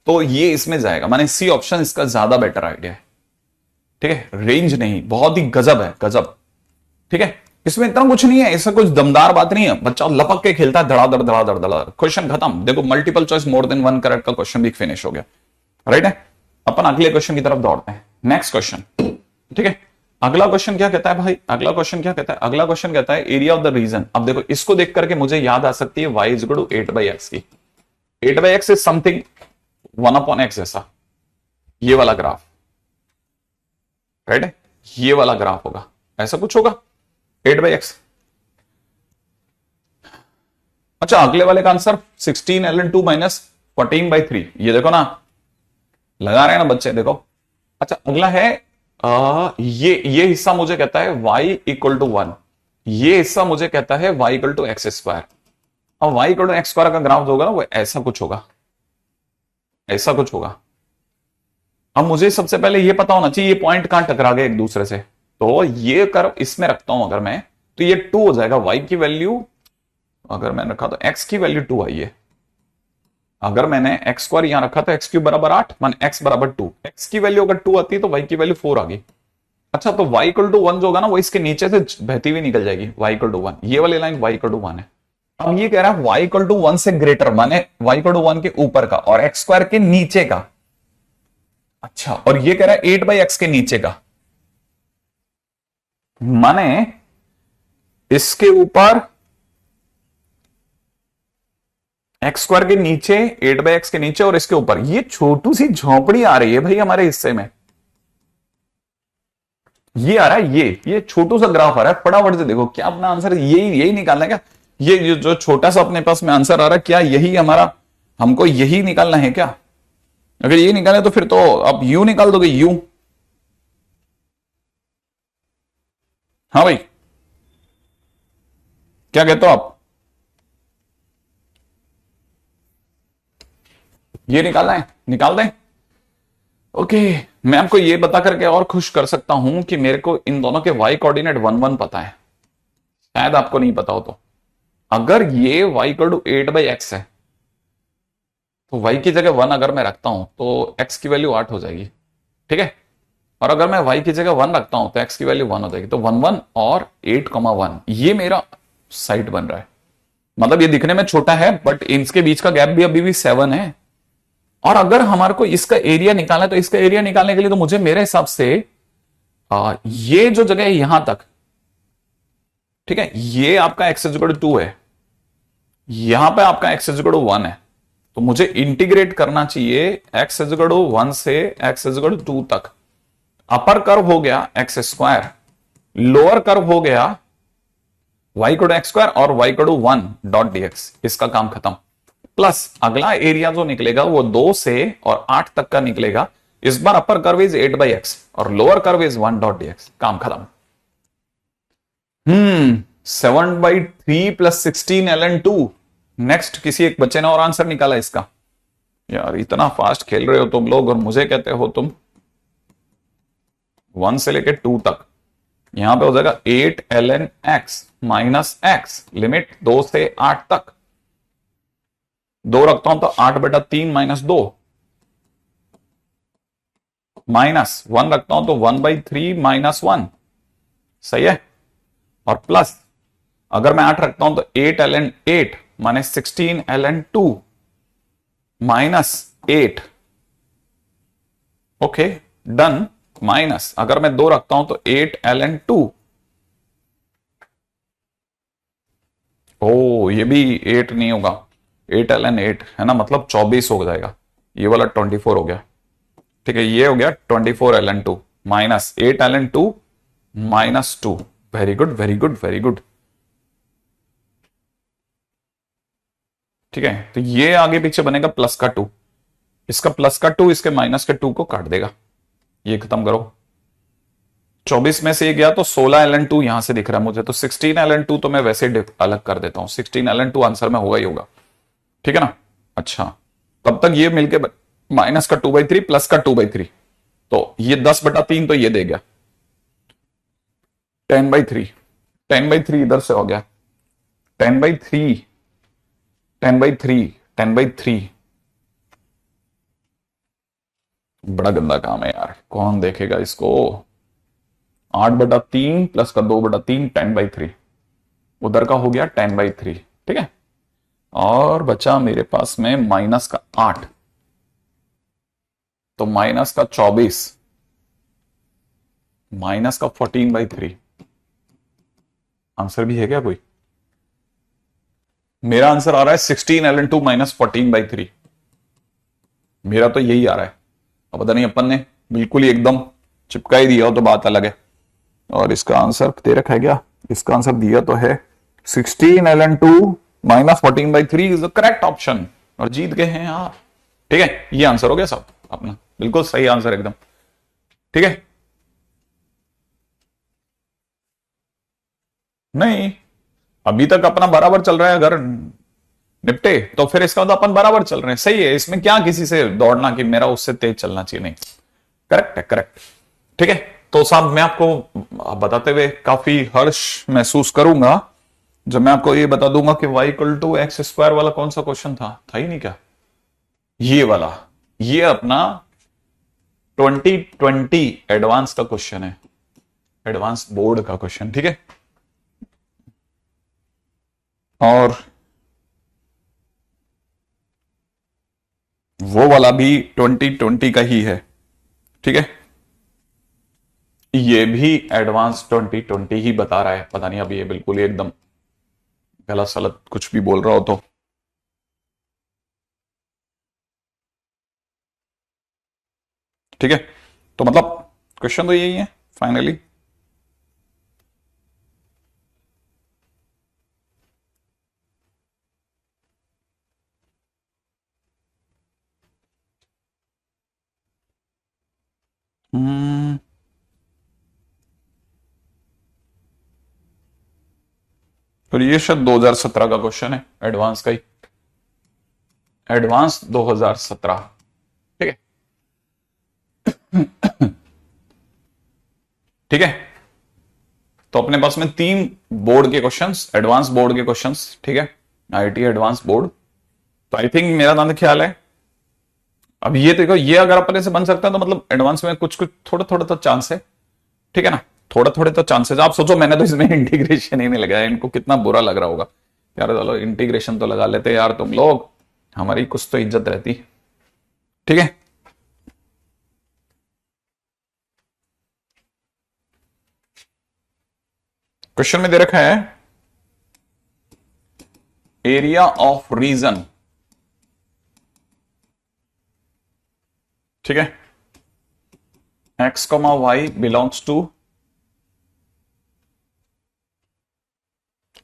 तो ये इसमें जाएगा, माने सी ऑप्शन इसका ज्यादा बेटर आइडिया है। ठीक है, रेंज नहीं, बहुत ही गजब है, गजब। ठीक है, इसमें इतना कुछ नहीं है, ऐसा कुछ दमदार बात नहीं है, बच्चा लपक के खेलता है, धड़ाधड़ धड़ाधड़ धड़ाधड़, क्वेश्चन खत्म। देखो multiple choice more than 1 correct का क्वेश्चन भी फिनिश हो गया। राइट है, अपन अगले क्वेश्चन की तरफ दौड़ते हैं, नेक्स्ट क्वेश्चन। ठीक है, अगला क्वेश्चन क्या कहता है भाई, अगला क्वेश्चन क्या कहता है, अगला क्वेश्चन कहता है एरिया ऑफ द रीजन। अब देखो इसको देख करके मुझे याद आ सकती है y is equal to 8/x की। 8/x इज समथिंग 1/x जैसा, ये वाला ग्राफ, राइट है, ये वाला ग्राफ होगा, ऐसा कुछ होगा 8/x। अच्छा, अगले वाले का आंसर 16 ln 2 माइनस 14/3, ये देखो ना, लगा रहे हैं ना बच्चे, देखो। अच्छा, अगला है ये हिस्सा मुझे कहता है y इक्वल टू 1, ये हिस्सा मुझे कहता है y equal to x square. अब y equal to x square का ग्राफ होगा ना, वो ऐसा कुछ होगा, ऐसा कुछ होगा। अब मुझे सबसे पहले ये पता होना चाहिए ये पॉइंट कहां टकरा गए एक दूसरे से, तो ये कर्व इसमें रखता हूं अगर मैं, तो ये 2 हो जाएगा, y की वैल्यू अगर मैंने रखा तो x की वैल्यू 2 आई है। अगर मैंने एक्स स्क्वायर यहां रखा तो एक्स क्यूब बराबर 8 मान x बराबर 2, x की वैल्यू अगर 2 आती है तो y की वैल्यू 4 आ गई। अच्छा, तो y इक्वल टू 1 जो होगा ना, वो इसके नीचे से बहती हुई निकल जाएगी, y इक्वल टू 1, ये वाली लाइन y इक्वल टू 1 है। अब ये कह रहा है y इक्वल टू 1 से ग्रेटर, माने y इक्वल टू 1 के ऊपर का और x स्क्वायर के नीचे का। अच्छा, और ये कह रहा है 8/x के नीचे का, माने इसके ऊपर एक्स स्क्वायर के नीचे, 8/x के नीचे, और इसके ऊपर ये छोटू सी झोंपड़ी आ रही है भाई हमारे हिस्से में, ये आ रहा है, ये छोटू सा ग्राफ आ रहा है। फटाफट से देखो क्या अपना आंसर यही निकालना है क्या, ये जो छोटा सा अपने पास में आंसर आ रहा है, क्या यही हमारा, हमको यही निकालना है क्या? अगर ये निकाले तो फिर तो आप यू निकाल दोगे, यू। हाँ भाई, क्या कहते हो आप? ये निकालना है, निकाल दें। ओके, मैं आपको ये बता करके और खुश कर सकता हूं कि मेरे को इन दोनों के y कोऑर्डिनेट 1 1 पता है, शायद आपको नहीं पता हो तो। अगर ये y इक्वल टू 8/x है तो y की जगह 1 अगर मैं रखता हूं तो x की वैल्यू 8 हो जाएगी, ठीक है। और अगर मैं y की जगह 1 रखता हूं तो x की वैल्यू 1 हो जाएगी। तो 1 1 और 8,1 ये मेरा साइड बन रहा है। मतलब ये दिखने में छोटा है बट इनके बीच का गैप भी अभी भी 7 है। और अगर हमारे को इसका एरिया निकालना है तो इसका एरिया निकालने के लिए तो मुझे मेरे हिसाब से ये जो जगह है यहां तक, ठीक है, ये आपका एक्स इज इक्वल टू 2 है, यहां पे आपका एक्स इज इक्वल टू 1 है, तो मुझे इंटीग्रेट करना चाहिए एक्स इज इक्वल टू 1 से एक्स इज इक्वल टू 2 तक। अपर कर्व हो गया एक्स स्क्वायर, लोअर कर्व हो गया y equal to x square और y equal to 1 dot dx, इसका काम खत्म। प्लस अगला एरिया जो निकलेगा वो 2 से और 8 तक का निकलेगा। इस बार अपर कर्व इज 8/x और lower curve is 1 dot dx, काम खत्म। 7/3 प्लस 16 ln2। नेक्स्ट किसी एक बच्चे ने और आंसर निकाला इसका। यार इतना फास्ट खेल रहे हो तुम लोग और मुझे कहते हो तुम 1 से लेके 2 तक। यहां पे हो जाएगा 8 ln x minus x, limit 2 से 8 तक। 2 रखता हूं तो 8/3 माइनस 2, माइनस 1 रखता हूं तो 1/3 माइनस 1, सही है। और प्लस अगर मैं 8 रखता हूं तो 8 ln 8 minus 16 ln 2 minus 8, okay done. Minus अगर मैं 2 रखता हूं तो 8 ln 2, ओ ये भी 8 नहीं होगा, 8 ln 8 है ना, मतलब 24 हो जाएगा। ये वाला 24 हो गया, ठीक है, ये हो गया 24 ln 2 minus 8 ln 2 minus 2। Very good very good very good, ठीक है। तो ये आगे पीछे बनेगा प्लस का 2, इसका प्लस का 2 इसके माइनस के 2 को काट देगा। ये खत्म करो, 24 में से ये गया तो 16 ln 2 यहां से दिख रहा है मुझे, तो 16 ln 2 तो मैं वैसे अलग कर देता हूं, 16 ln 2 आंसर में होगा ही होगा, ठीक है ना। अच्छा तब तक ये मिलके माइनस का 2/3 प्लस का 2/3, तो ये 10/3 तो ये दे गया 10/3, 10/3 इधर से हो गया 10/3, 10/3, 10/3। बड़ा गंदा काम है यार, कौन देखेगा इसको। 8/3 प्लस का 2/3 10/3, उधर का हो गया 10/3, ठीक है। और बचा मेरे पास में माइनस का 8, तो माइनस का 24, माइनस का 14/3। आंसर भी है क्या कोई? मेरा आंसर आ रहा है 16 ln 2 माइनस 14/3, मेरा तो यही आ रहा है। अब पता नहीं अपन ने बिल्कुल ही एकदम चिपका ही दिया हो तो बात अलग है। और इसका आंसर दे रखा है क्या? इसका आंसर दिया तो है 16 ln 2 minus 14/3 is the correct option, और जीत गए हैं आप, ठीक है। ये आंसर हो गया सब अपना, बिल्कुल सही आंसर एकदम, ठीक है। नहीं अभी तक अपना बराबर चल रहा है, अगर निपटे तो फिर इसका मतलब अपन बराबर चल रहे हैं, सही है। इसमें क्या किसी से दौड़ना कि मेरा उससे तेज चलना चाहिए, नहीं, करेक्ट है, करेक्ट, ठीक है। तो साहब मैं आपको बताते हुए काफी हर्ष महसूस करूंगा जब मैं आपको ये बता दूंगा कि y equal to x square वाला कौन सा क्वेश्चन था ही नहीं क्या, ये वाला, ये अपना 2020 एडवांस का क्वेश्चन है, एडवांस बोर्ड का क्वेश्चन, ठीक है। और वो वाला भी 2020 का ही है, ठीक है। ये भी एडवांस 2020 ही बता रहा है, पता नहीं अभी ये बिल्कुल ही एकदम गलत सलत कुछ भी बोल रहा हो तो। ठीक है, तो मतलब क्वेश्चन तो यही है फाइनली। फिर ये शायद 2017 का क्वेश्चन है, एडवांस का ही, एडवांस 2017, ठीक है। ठीक है, तो अपने पास में 3 बोर्ड के क्वेश्चंस, एडवांस बोर्ड के क्वेश्चंस, ठीक है, आईटी एडवांस बोर्ड। तो आई थिंक मेरा दांत ख्याल है अब ये देखो, ये अगर अपने से बन सकता है तो मतलब एडवांस में कुछ कुछ थोड़ा थोड़ा तो चांस है, ठीक है ना, थोड़ा थोड़े तो चांसेस। आप सोचो मैंने तो इसमें इंटीग्रेशन ही नहीं लगाया, इनको कितना बुरा लग रहा होगा यार। चलो इंटीग्रेशन तो लगा लेते यार तुम लोग, हमारी कुछ तो इज्जत रहती। ठीक है। क्वेश्चन में दे रखा है एरिया ऑफ रीजन, ठीक है, x, y belongs to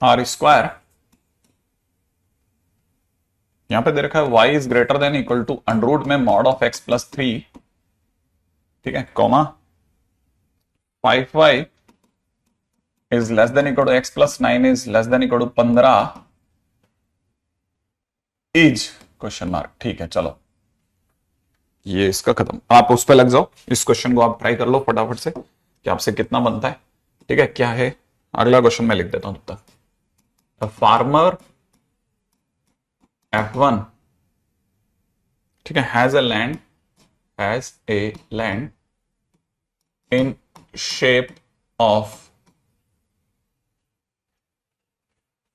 R square. यहां पे दे रखा है y is greater than equal to under root में मॉड ऑफ x प्लस 3, ठीक है, comma 5y is less than equal to x plus 9 is less than equal to 15 is question mark. ठीक है, चलो ये इसका खत्म, आप उस पर लग जाओ। इस क्वेश्चन को आप ट्राई कर लो फटाफट से कि आपसे कितना बनता है। ठीक है, क्या है अगला क्वेश्चन मैं लिख देता हूं तब तक। फार्मर F1, ठीक है, has a land in shape of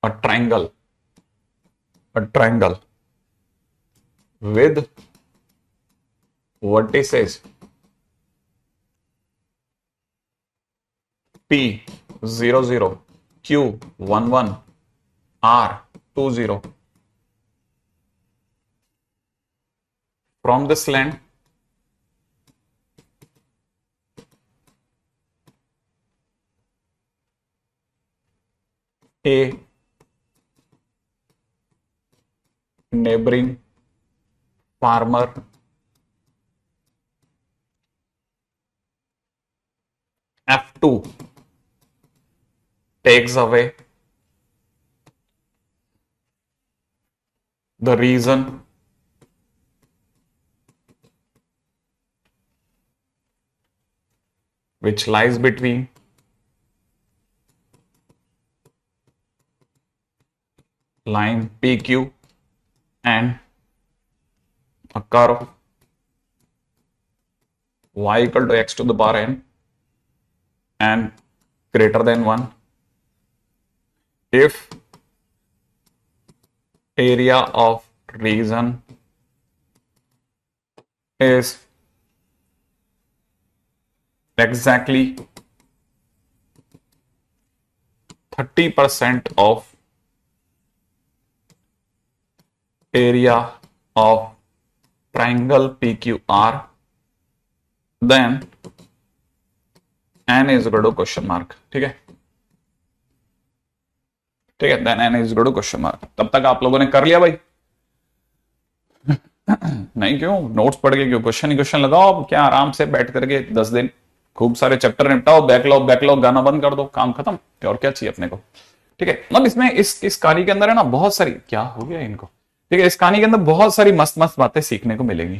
a triangle with vertices P 0 0, Q 1 1, R 2 0. From this land, a neighboring farmer F2 takes away the region which lies between line PQ and a curve y equal to x to the power n and greater than 1 if area of region is exactly 30% of area of triangle PQR, then n is equal to question mark। ठीक है, ठीक है, then n is equal to question mark। तब तक आप लोगों ने कर लिया भाई? नहीं क्यों? नोट्स पढ़ के क्यों? क्वेश्चन ही क्वेश्चन लगाओ। अब क्या आराम से बैठ करके 10 दिन खूब सारे चैप्टर निपटाओ, बैकलॉग गाना बंद कर दो, काम खत्म। और क्या चाहिए अपने को? ठीक है, मतलब इसमें इस कहानी के अंदर है ना बहुत सारी, क्या हो गया इनको, ठीक है, इस कहानी के अंदर बहुत सारी मस्त मस्त बातें सीखने को मिलेंगी।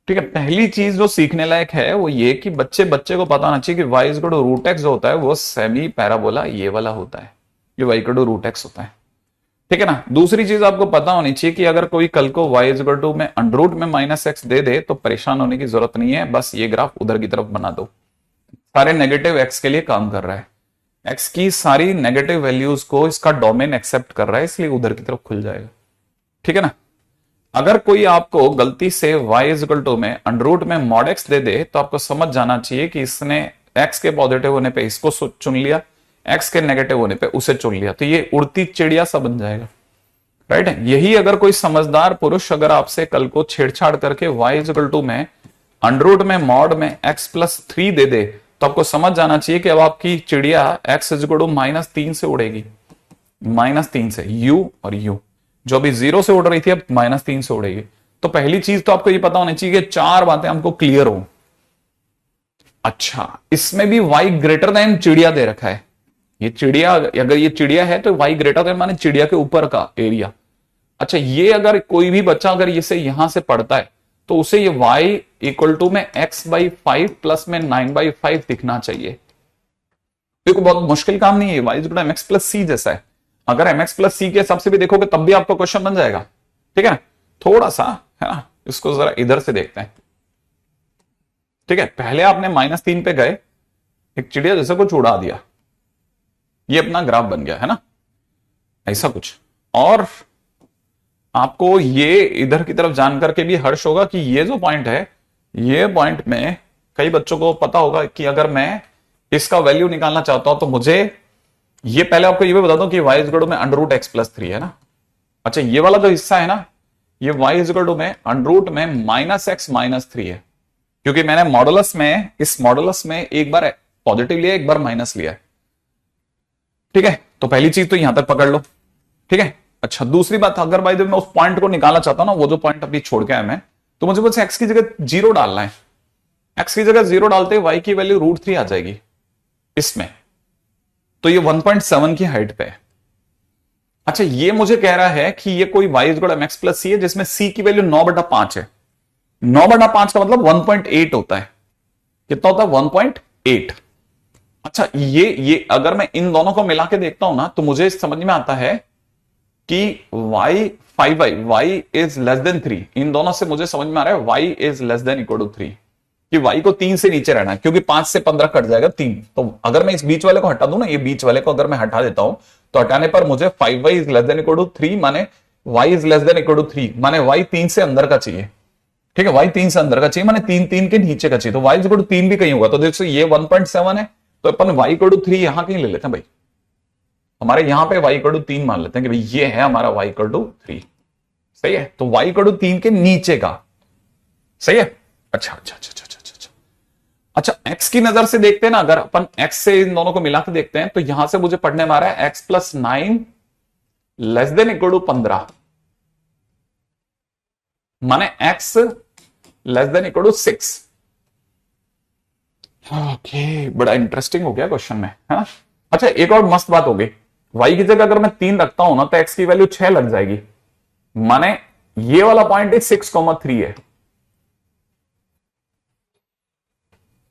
ठीक है, पहली चीज जो सीखने लायक है वो ये कि बच्चे को पता होना चाहिए कि y is equal to root x जो होता है वो सेमी पैराबोला ये वाला होता है, जो y equal to root x होता है। ठीक है ना। दूसरी चीज आपको पता होनी चाहिए कि अगर कोई कल को y इज इक्वल टू में अंडर रूट में माइनस एक्स दे दे तो परेशान होने की जरूरत नहीं है, बस ये ग्राफ उधर की तरफ बना दो। सारे नेगेटिव x के लिए काम कर रहा है, x की सारी नेगेटिव वैल्यूज को इसका डोमेन एक्सेप्ट कर रहा है, इसलिए उधर की तरफ खुल जाएगा। ठीक है ना। अगर कोई आपको गलती से y इज इक्वल टू में अंडर रूट में मॉड x दे दे तो आपको समझ जाना चाहिए कि इसने x के पॉजिटिव होने पे इसको चुन लिया, x के नेगेटिव होने पे उसे चुन लिया, तो ये उड़ती चिड़िया सा बन जाएगा। राइट है। यही अगर कोई समझदार पुरुष अगर आपसे कल को छेड़छाड़ करके y इज इक्वल टू में अंडर रूट में मॉड में x प्लस 3 दे दे तो आपको समझ जाना चाहिए कि अब आपकी चिड़िया x इज इक्वल टू -3 से उड़ेगी, -3 से u और u जो अभी 0 से उड़ रही थी अब -3 से उड़ेगी। तो पहली चीज तो आपको ये पता होनी चाहिए कि 4 बातें हमको क्लियर हो। अच्छा, इसमें भी y ग्रेटर देन चिड़िया दे रखा है। ये चिड़िया, अगर ये चिड़िया है तो y ग्रेटर देन माने चिड़िया के ऊपर का एरिया। अच्छा, ये अगर कोई भी बच्चा अगर इसे यहां से पढ़ता है तो उसे ये y इक्वल टू में x/5 प्लस में 9/5 दिखना चाहिए। देखो बहुत मुश्किल काम नहीं है, y equal to mx plus c जैसा है। अगर mx प्लस c के हिसाब से भी देखोगे तब भी आपका क्वेश्चन बन जाएगा। ठीक है, थोड़ा सा है ना, इसको जरा इधर से देखते हैं। ठीक है, पहले आपने -3 पे गए, एक चिड़िया जैसा कुछ उड़ा दिया, ये अपना ग्राफ बन गया है ना, ऐसा कुछ। और आपको ये इधर की तरफ जान करके भी हर्ष होगा कि ये जो पॉइंट है, ये पॉइंट में कई बच्चों को पता होगा कि अगर मैं इसका वैल्यू निकालना चाहता हूं तो मुझे, ये पहले आपको ये भी बता दूं कि y इजगड़ में under root x plus three है ना। अच्छा, ये वाला जो हिस्सा है ना, ये y इजगड़ में अंडर रूट में माइनस एक्स माइनस थ्री है, क्योंकि मैंने मॉडुलस में, इस मॉडुलस में एक बार पॉजिटिव लिया, एक बार माइनस लिया है। ठीक है, तो पहली चीज तो यहां तक पकड़ लो। ठीक है, अच्छा दूसरी बात, अगर भाई मैं उस पॉइंट को निकालना चाहता हूं ना, वो जो पॉइंट अभी छोड़ के आया मैं, तो मुझे बस एक्स की जगह जीरो डालना है। एक्स की जगह जीरो डालते वाई की वैल्यू रूट थ्री आ जाएगी इसमें, तो ये 1.7 की हाइट पे है। अच्छा, ये मुझे कह रहा है कि ये कोई वाई इजगड़ एम एक्स प्लस सी है जिसमें सी की वैल्यू 9/5 है। 9/5 का मतलब 1.8 होता है। कितना होता है? 1.8। अच्छा, ये अगर मैं इन दोनों को मिला के देखता हूं ना, तो मुझे समझ में आता है कि y 5y y is less than 3। इन दोनों से मुझे समझ में आ रहा है y is less than equal to 3, कि y को 3 से नीचे रहना है, क्योंकि 5 से 15 कट जाएगा 3। तो अगर मैं इस बीच वाले को हटा दूं ना, ये बीच वाले को अगर मैं हटा देता हूं, तो हटाने पर मुझे 5y is less than equal to 3 माने y is less than equal to 3 माने y 3 से अंदर का चाहिए। ठीक है, y 3 से अंदर का चाहिए माने 3 के नीचे का चाहिए, तो y इज इक्वल टू 3 भी कहीं होगा। तो देखो ये 1.7 है, तो अपन y इक्वल टू 3 यहां कहीं ले लेते हैं भाई। हमारे यहां पे y इक्वल टू 3 मान लेते हैं कि भाई ये है हमारा y इक्वल टू 3। सही है, तो y इक्वल टू 3 के नीचे का। सही है, अच्छा अच्छा अच्छा अच्छा अच्छा अच्छा। अच्छा, x की नजर से देखते हैं ना, अगर अपन x से इन दोनों को मिला के देखते हैं, तो यहां से मुझे पढ़ने में आ रहा है x plus 9 less than equal to 15, माने x less than equal to 6। Okay, बड़ा इंटरेस्टिंग हो गया क्वेश्चन में, है ना। अच्छा, एक और मस्त बात होगी, y की जगह अगर मैं 3 रखता हूं ना, तो x की वैल्यू 6 लग जाएगी, माने ये वाला पॉइंट 6,3 है।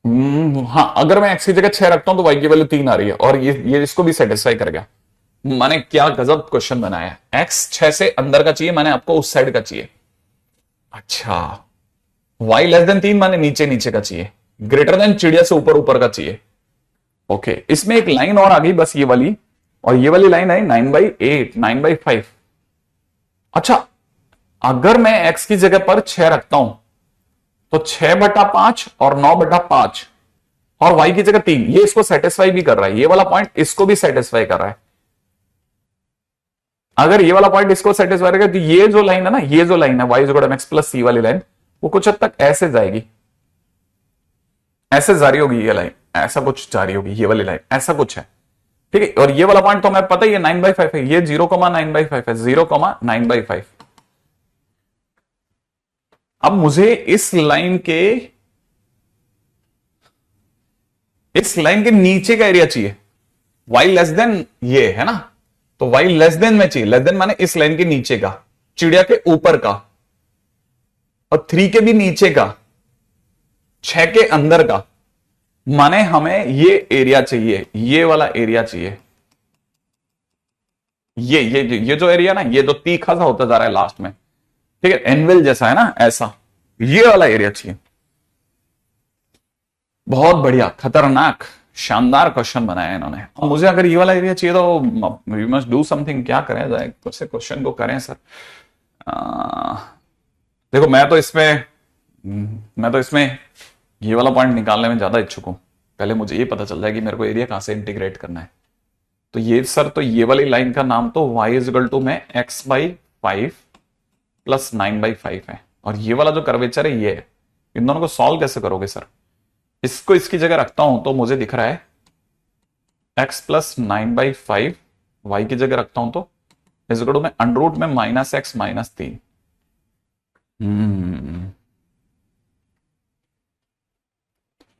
हाँ, अगर मैं x की जगह 6 रखता हूं तो y की वैल्यू 3 आ रही है, और ये इसको भी सेटिस्फाई कर गया। माने क्या गजब क्वेश्चन बनाया है। x 6 से अंदर का चाहिए, माने आपको उस साइड का चाहिए। अच्छा, y लेस देन 3 माने नीचे नीचे का चाहिए, ग्रेटर देन चिड़िया से ऊपर ऊपर का चाहिए। ओके, इसमें एक लाइन और आ गई बस ये वाली, और ये वाली लाइन आई 9/8 9/5। अच्छा, अगर मैं x की जगह पर 6 रखता हूं, तो 6/5 और 9/5 और y की जगह 3, ये इसको सेटिस्फाई भी कर रहा है, ये वाला पॉइंट इसको भी सेटिस्फाई कर रहा है। अगर ये वाला पॉइंट इसको सेटिस्फाई करेगा, तो ये जो लाइन है ना, ये जो लाइन है y equal to mx plus c वाली लाइन, वो कुछ हद तक ऐसे जाएगी, ऐसे जारी होगी ये लाइन, ऐसा कुछ जारी होगी ये वाली लाइन, ऐसा कुछ है। ठीक है, और ये वाला पॉइंट तो हमें पता ही है 9/5 है, ये 0,9/5 है, 0,9/5। अब मुझे इस लाइन के नीचे का एरिया चाहिए, y लेस देन ये है ना, तो y लेस देन में चाहिए। लेस देन माने इस लाइन के नीचे का, चिड़िया के ऊपर का, और 3 के भी नीचे का, 6 के अंदर का, माने हमें ये एरिया चाहिए, ये वाला एरिया चाहिए। ये जो एरिया ना, ये जो तीखा सा होता जा रहा है लास्ट में, ठीक है, एनविल जैसा है ना, ऐसा ये वाला एरिया चाहिए। बहुत बढ़िया, खतरनाक, शानदार क्वेश्चन बनाया इन्होंने। और मुझे अगर ये वाला एरिया चाहिए तो वी मस्ट डू समथिंग। क्या करें जाए, कुछ से क्वेश्चन को करें सर। देखो मैं तो इसमें ये वाला पॉइंट निकालने में ज्यादा इच्छुक हूं। पहले मुझे ये पता चल जाए कि मेरे को एरिया कहां से इंटीग्रेट करना है। तो ये सर, तो ये वाली लाइन का नाम तो y इज इक्वल टू में x/5 प्लस 9/5 है, और ये वाला जो कर्वेचर है ये है। इन दोनों को सॉल्व कैसे करोगे सर? इसको इसकी जगह रखता हूं तो मुझे दिख रहा है x प्लस 9/5, y की जगह रखता हूं तो इज इक्वल टू में अंडर रूट में -x -3।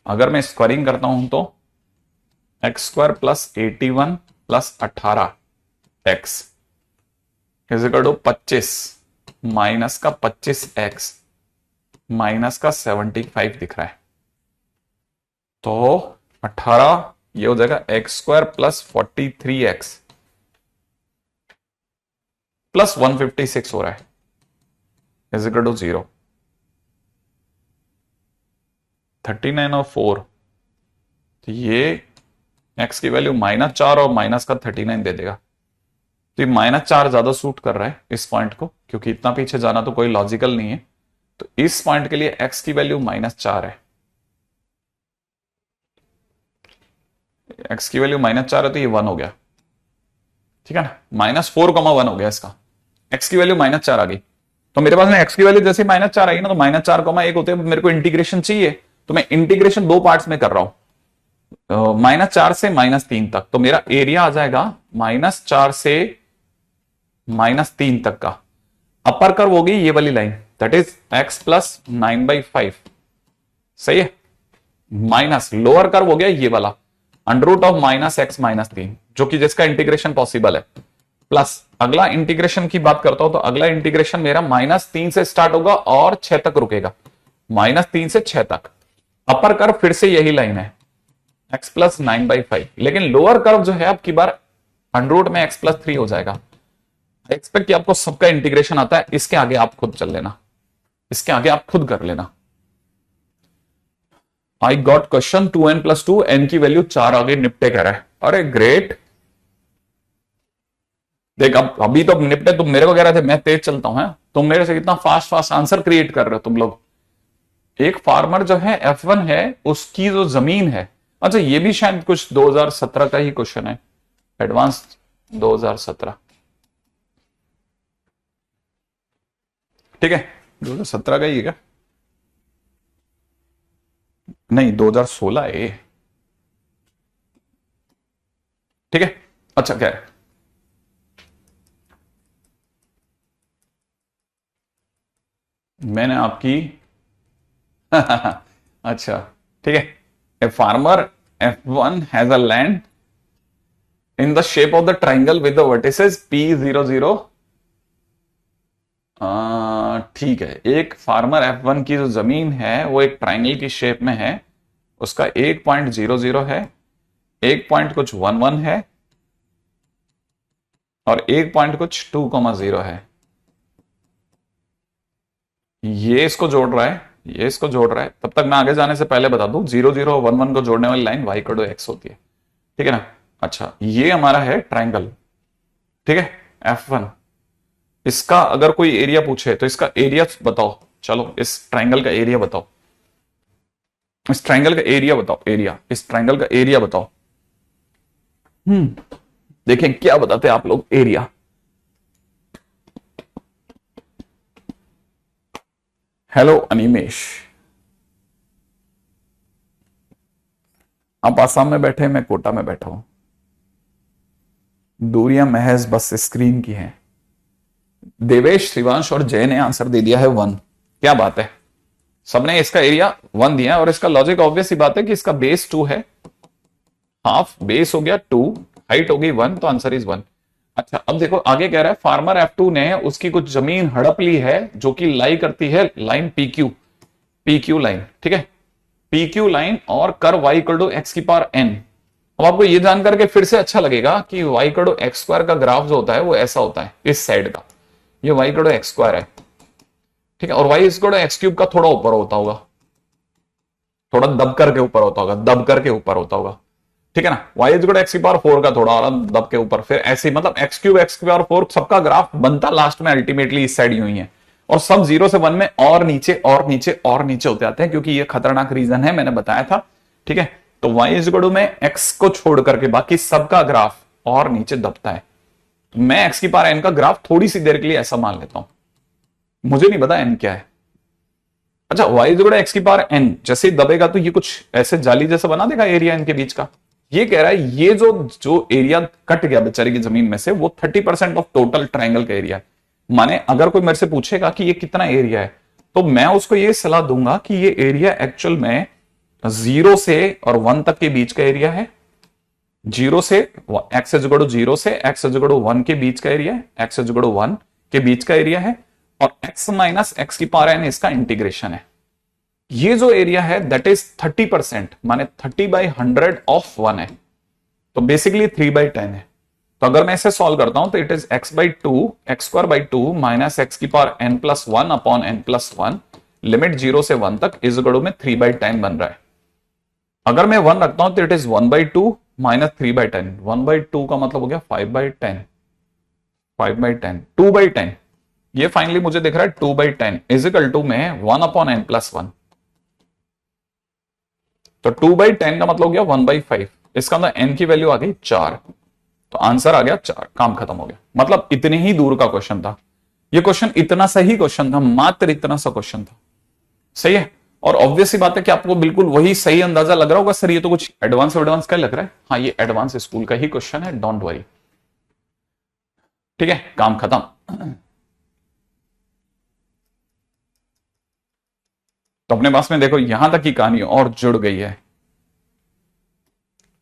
अगर मैं स्क्वायरिंग करता हूं तो x² plus 81 plus 18x is equal to 25 minus का 25x माइनस का 75 दिख रहा है। तो 18 ये हो जाएगा x² प्लस 43x प्लस 156 हो रहा है इज इक्वल टू 0। 39 और 4, तो ये x की वैल्यू -4 और माइनस का 39 दे देगा। तो ये -4 ज्यादा सूट कर रहा है इस पॉइंट को, क्योंकि इतना पीछे जाना तो कोई लॉजिकल नहीं है। तो इस पॉइंट के लिए x की वैल्यू -4 है, x की वैल्यू -4 है, तो ये 1 हो गया, ठीक है ना। -4,1 हो गया इसका, x की वैल्यू -4 आ गई। तो मेरे पास में x की वैल्यू जैसे -4 आई ना, तो -4,1 होते हैं, मेरे को इंटीग्रेशन चाहिए, तो मैं इंटीग्रेशन दो पार्ट्स में कर रहा हूं, -4 से -3 तक। तो मेरा एरिया आ जाएगा -4 से -3 तक का। अपर कर्व होगी ये वाली line, that is x plus 9/5, सही है। माइनस लोअर कर्व हो गया ये वाला, √(-x -3), जो कि जिसका इंटीग्रेशन पॉसिबल है। प्लस अगला इंटीग्रेशन की बात करता हूं, तो अगला इंटीग्रेशन मेरा -3 से स्टार्ट होगा और 6 तक रुकेगा, -3 से 6 तक। अपर कर्व फिर से यही लाइन है, x प्लस 9/5, लेकिन लोअर कर्व जो है आपकी बार √(x + 3) हो जाएगा। एक्सपेक्ट कि आपको सबका इंटीग्रेशन आता है, इसके आगे आप खुद चल लेना, इसके आगे आप खुद कर लेना। I got question 2n + 2, n की वैल्यू 4 आगे निपटे कह रहा है। अरे ग्रेट, देख अब अभी तो निपटे, तुम मेरे को कह रहे थे मैं तेज चलता हूं, तुम मेरे से कितना फास्ट आंसर क्रिएट कर रहे हो तुम लोग। एक फार्मर जो है F1 है, उसकी जो जमीन है, अच्छा ये भी शायद कुछ 2017 का ही क्वेश्चन है, एडवांस 2017, ठीक है 2017 का ही है क्या? नहीं 2016 है ये, ठीक है। अच्छा क्या है, मैंने आपकी अच्छा ठीक है। A farmer F1 has a land in the shape of the triangle with the vertices P00। ठीक है, एक फार्मर F1 की जो जमीन है वो एक ट्राइंगल की शेप में है, उसका 1.00 है, एक पॉइंट कुछ 11 है, और एक पॉइंट कुछ 2,0 है। ये इसको जोड़ रहा है, ये इसको जोड़ रहा है। तब तक मैं आगे जाने से पहले बता दूं, 00 और 11 को जोड़ने वाली लाइन y = x होती है, ठीक है ना। अच्छा ये हमारा है ट्राइंगल, ठीक है F1। इसका अगर कोई एरिया पूछे तो इसका एरिया बताओ, चलो इस ट्राइंगल का एरिया बताओ, इस ट्राइंगल का एरिया बताओ, एरिया, इस ट्राइंगल का एरिया बताओ। देखें क्या बताते हैं आप लोग, एरिया। हेलो अनिमेश, आप आसाम में बैठे, मैं कोटा में बैठा हूं, दूरियां महज बस स्क्रीन की हैं। देवेश, शिवांश और जय ने आंसर दे दिया है 1। क्या बात है, सबने इसका एरिया 1 दिया है, और इसका लॉजिक ऑब्वियस ही बात है कि इसका बेस 2 है, हाफ बेस हो गया 2, हाइट होगी 1, तो आंसर इज 1। अच्छा अब देखो आगे कह रहा है फार्मर F2 ने उसकी कुछ जमीन हड़प ली है जो कि लाई करती है लाइन PQ लाइन, ठीक है PQ लाइन, और कर y = x⁴n। अब आपको ये जान करके फिर से अच्छा लगेगा कि y = x² का ग्राफ जो होता है वो ऐसा होता है, इस साइड का ये y = x² है, ठीक है, और y = x³ का थोड़ा ऊपर होता होगा, थोड़ा दब करके ऊपर होता होगा, दब करके ऊपर होता होगा, ठीक है ना। y = x⁴ का थोड़ा और दब के ऊपर, फिर ऐसे मतलब x³ x⁴ सबका ग्राफ बनता लास्ट में अल्टीमेटली इस साइड यूं ही है, और सब 0 से 1 में और नीचे और नीचे और नीचे होते आते हैं, क्योंकि ये खतरनाक रीजन है, मैंने बताया था, ठीक है। तो y = में x को छोड़ करके बाकी सबका ग्राफ और नीचे दबता है। मैं x⁴n का ग्राफ थोड़ी सी देर के लिए ऐसा मान लेता हूं, मुझे नहीं पता n क्या है। अच्छा y = x⁴n जैसे ही दबेगा तो ये कुछ ऐसे जाली जैसा बना देगा एरिया इनके बीच का। ये कह रहा है ये जो एरिया कट गया बेचारे की जमीन में से, वो 30% ऑफ टोटल ट्राइंगल का एरिया है। माने अगर कोई मेरे से पूछेगा कि ये कितना एरिया है, तो मैं उसको ये सलाह दूंगा कि ये एरिया एक्चुअल में 0 से और 1 तक के बीच का एरिया है, 0 से x = 0 से x = 1 के बीच का एरिया है, x = 1 के बीच का एरिया है, और x - x⁴n इसका इंटीग्रेशन है। ये जो एरिया है दैट इज 30%, माने 30/100 ऑफ 1 है, तो बेसिकली 3/10 है। तो अगर मैं इसे सॉल्व करता हूं तो it is x/2 x² - x⁴n + 1 upon n + 1, limit 0 से 1 तक इज इक्वल में 3/10 बन रहा है। अगर मैं 1 रखता हूं तो इट इज 1/2 - 3/10, 1/2 का मतलब हो गया 5/10, 5/10, 2/10, ये फाइनली मुझे दिख रहा है 2/10 इजिकल टू में 1/n+1। तो 2/10 का मतलब हो गया 1/5, इसका मतलब n की वैल्यू आ गई 4, तो आंसर आ गया 4, काम खत्म हो गया। मतलब इतने ही दूर का क्वेश्चन था ये, क्वेश्चन इतना सही क्वेश्चन था, मात्र इतना सा क्वेश्चन था, सही है। और ऑब्वियस सी बात है कि आपको बिल्कुल वही सही अंदाजा लग रहा होगा, सर ये तो कुछ एडवांस एडवांस का लग रहा है। हाँ, ये एडवांस स्कूल का ही क्वेश्चन है, डोंट वरी, ठीक है, काम खत्म। तो अपने पास में देखो यहां तक की कहानी और जुड़ गई है,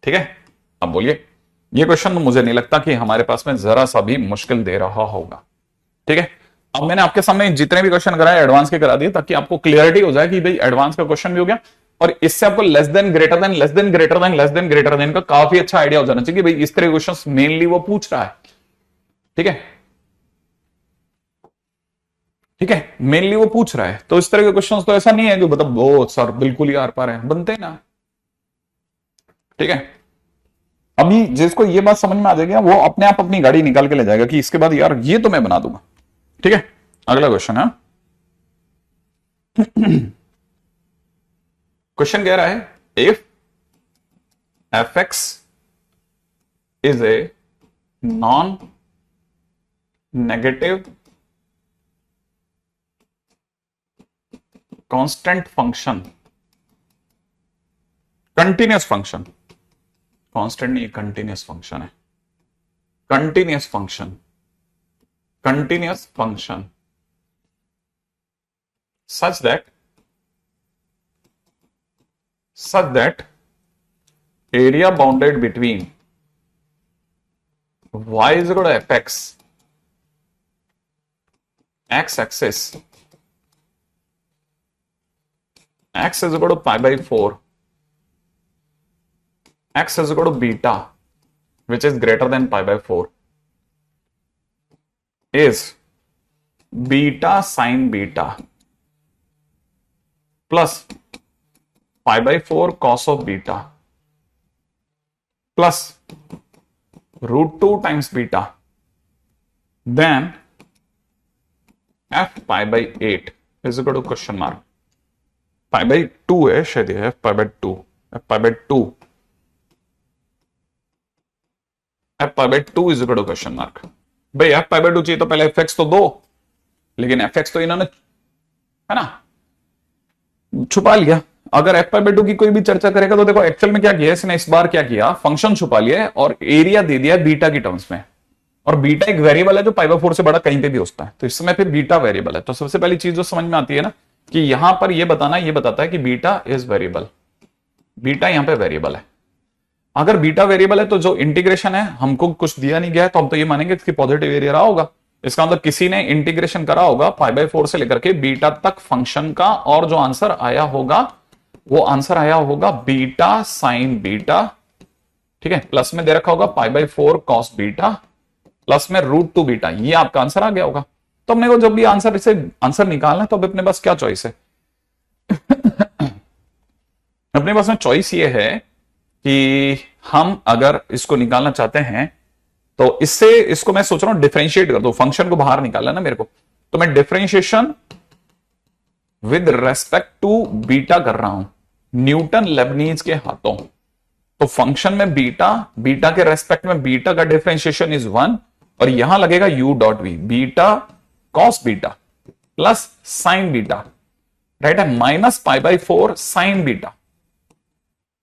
ठीक है। अब बोलिए, ये क्वेश्चन तो मुझे नहीं लगता कि हमारे पास में जरा सा भी मुश्किल दे रहा होगा, ठीक है। अब मैंने आपके सामने जितने भी क्वेश्चन कराए एडवांस के करा दिए, ताकि आपको क्लियरिटी हो जाए कि भाई एडवांस का क्वेश्चन भी हो गया, और इससे आपको less than greater than less than greater than less than greater than का काफी अच्छा आइडिया हो जाना चाहिए कि भाई इस तरह के क्वेश्चन मेनली वो पूछ रहा है, ठीक है, ठीक है, मेनली वो पूछ रहा है। तो इस तरह के क्वेश्चंस तो ऐसा नहीं है कि मतलब वो सर बिल्कुल ही आर पार है, बनते ना, ठीक है। अभी जिसको ये बात समझ में आ जाएगी वो अपने आप अपनी गाड़ी निकाल के ले जाएगा कि इसके बाद यार ये तो मैं बना दूंगा, ठीक है। अगला क्वेश्चन है, क्वेश्चन कह रहा है if fx is a non negative constant function, continuous function, constant नहीं कंटिन्यूअस फंक्शन है, continuous function, continuous function such that area bounded between y is equal to fx, x axis, x is equal to pi/4, x is equal to beta which is greater than pi/4 is beta sin beta plus pi/4 cos of beta plus √2 times beta, then f pi/8 is equal to question mark, pi/2 है शायद, f pi/2, f pi/2, f pi/2 is equal to question mark। भाई f pi/2 चाहिए तो पहले fx तो दो, लेकिन fx तो इन्होंने है ना छुपा लिया। अगर f pi/2 की कोई भी चर्चा करेगा तो देखो एक्चुअल में क्या किया इसने, इस बार क्या किया, फंक्शन छुपा लिया और एरिया दे दिया बीटा की टर्म्स में, और बीटा एक वेरिएबल है जो pi/4 से बड़ा कहीं पे भी हो सकता है, तो इस समय फिर बीटा वेरिएबल है। तो सबसे पहली चीज जो समझ में आती है ना कि यहां पर ये बताना, ये बताता है कि बीटा इज वेरिएबल, बीटा यहां पे वेरिएबल है। अगर बीटा वेरिएबल है तो जो इंटीग्रेशन है हमको कुछ दिया नहीं गया है, तो हम तो ये मानेंगे कि पॉजिटिव एरिया रहा होगा। इसका मतलब किसी ने इंटीग्रेशन करा होगा pi/4 से लेकर के बीटा तक फंक्शन का, और जो आंसर आया होगा वो आंसर आया होगा बीटा साइन बीटा, ठीक है, प्लस में दे रखा होगा pi/4 कॉस बीटा प्लस में √2 बीटा, ये आपका आंसर आ गया होगा। तो हमने को जब भी आंसर इसे आंसर निकालना है तो अब अपने पास क्या चॉइस है अपने पास में चॉइस ये है कि हम अगर इसको निकालना चाहते हैं तो इससे इसको मैं सोच रहा हूं डिफरेंशिएट कर दो, फंक्शन को बाहर निकालना ना मेरे को, तो मैं differentiation with respect to beta कर रहा हूं न्यूटन लेबनीज के हाथों। तो फंक्शन में बीटा, बीटा के रेस्पेक्ट में बीटा का डिफरेंशिएशन इज 1, और यहां लगेगा u.v, beta cos beta plus sine beta, right है, minus pi/4 sine beta,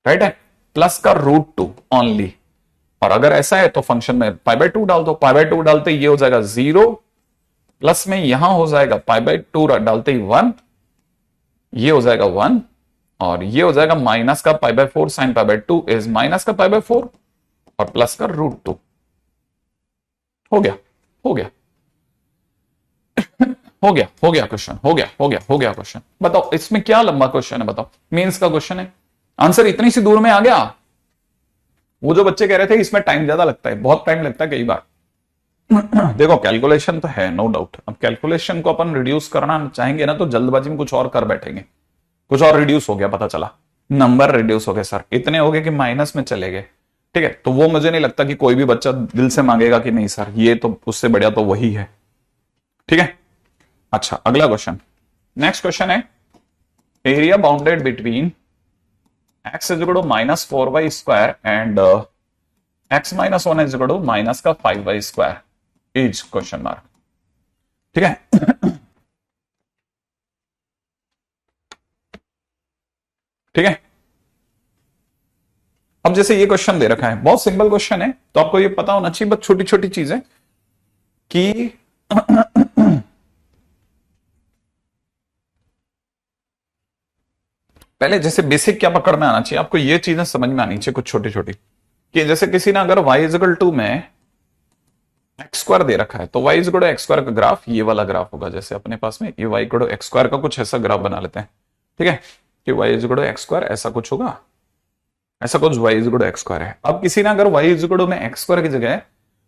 right है, प्लस का √2 ओनली। और अगर ऐसा है तो फंक्शन में pi/2 डाल दो, pi/2 डालते ये हो जाएगा 0, प्लस में यहां हो जाएगा pi/2 डालते ही 1, ये हो जाएगा 1, और ये हो जाएगा माइनस का pi/4 sign pi/2 is minus का pi/4 और प्लस का √2। हो गया, हो गया हो गया, हो गया क्वेश्चन, हो गया, हो गया, हो गया क्वेश्चन। बताओ इसमें क्या लंबा क्वेश्चन है, बताओ, मेंस का क्वेश्चन है, आंसर इतनी सी दूर में आ गया। वो जो बच्चे कह रहे थे इसमें टाइम ज्यादा लगता है, बहुत टाइम लगता है कई बार देखो कैलकुलेशन तो है नो डाउट, अब कैलकुलेशन को अपन रिड्यूस करना चाहेंगे ना तो जल्दबाजी में कुछ और कर बैठेंगे, कुछ और रिड्यूस हो गया, पता चला नंबर रिड्यूस हो गए सर, इतने हो गए कि माइनस में चले गए, ठीक है, तो वो मुझे नहीं लगता कि कोई भी बच्चा दिल से मांगेगा कि नहीं सर ये तो उससे बढ़िया तो वही है। ठीक है, अच्छा अगला क्वेश्चन, नेक्स्ट क्वेश्चन है area bounded between x is equal to minus 4y square and x minus 1 is equal to minus का 5y square is question mark. ठीक है, ठीक है। अब जैसे ये क्वेश्चन दे रखा है, बहुत सिंपल क्वेश्चन है, तो आपको ये पता होना चाहिए, बस छोटी छोटी चीजें कि पहले जैसे बेसिक क्या पकड़ में आना चाहिए, आपको ये चीजें समझ में आनी चाहिए कुछ छोटी छोटी, कि जैसे किसी ने अगर y इजगल टू में एक्स स्क्वायर दे रखा है, तो y is equal to x square का ग्राफ ये वाला ग्राफ होगा, जैसे अपने पास में ये y is equal to x square का कुछ ऐसा ग्राफ बना लेते हैं। ठीक है, कि y is equal to x square ऐसा कुछ होगा, ऐसा कुछ y is equal to x square है। अब किसी ने अगर y इजगल टू में एक्स स्क्वायर की जगह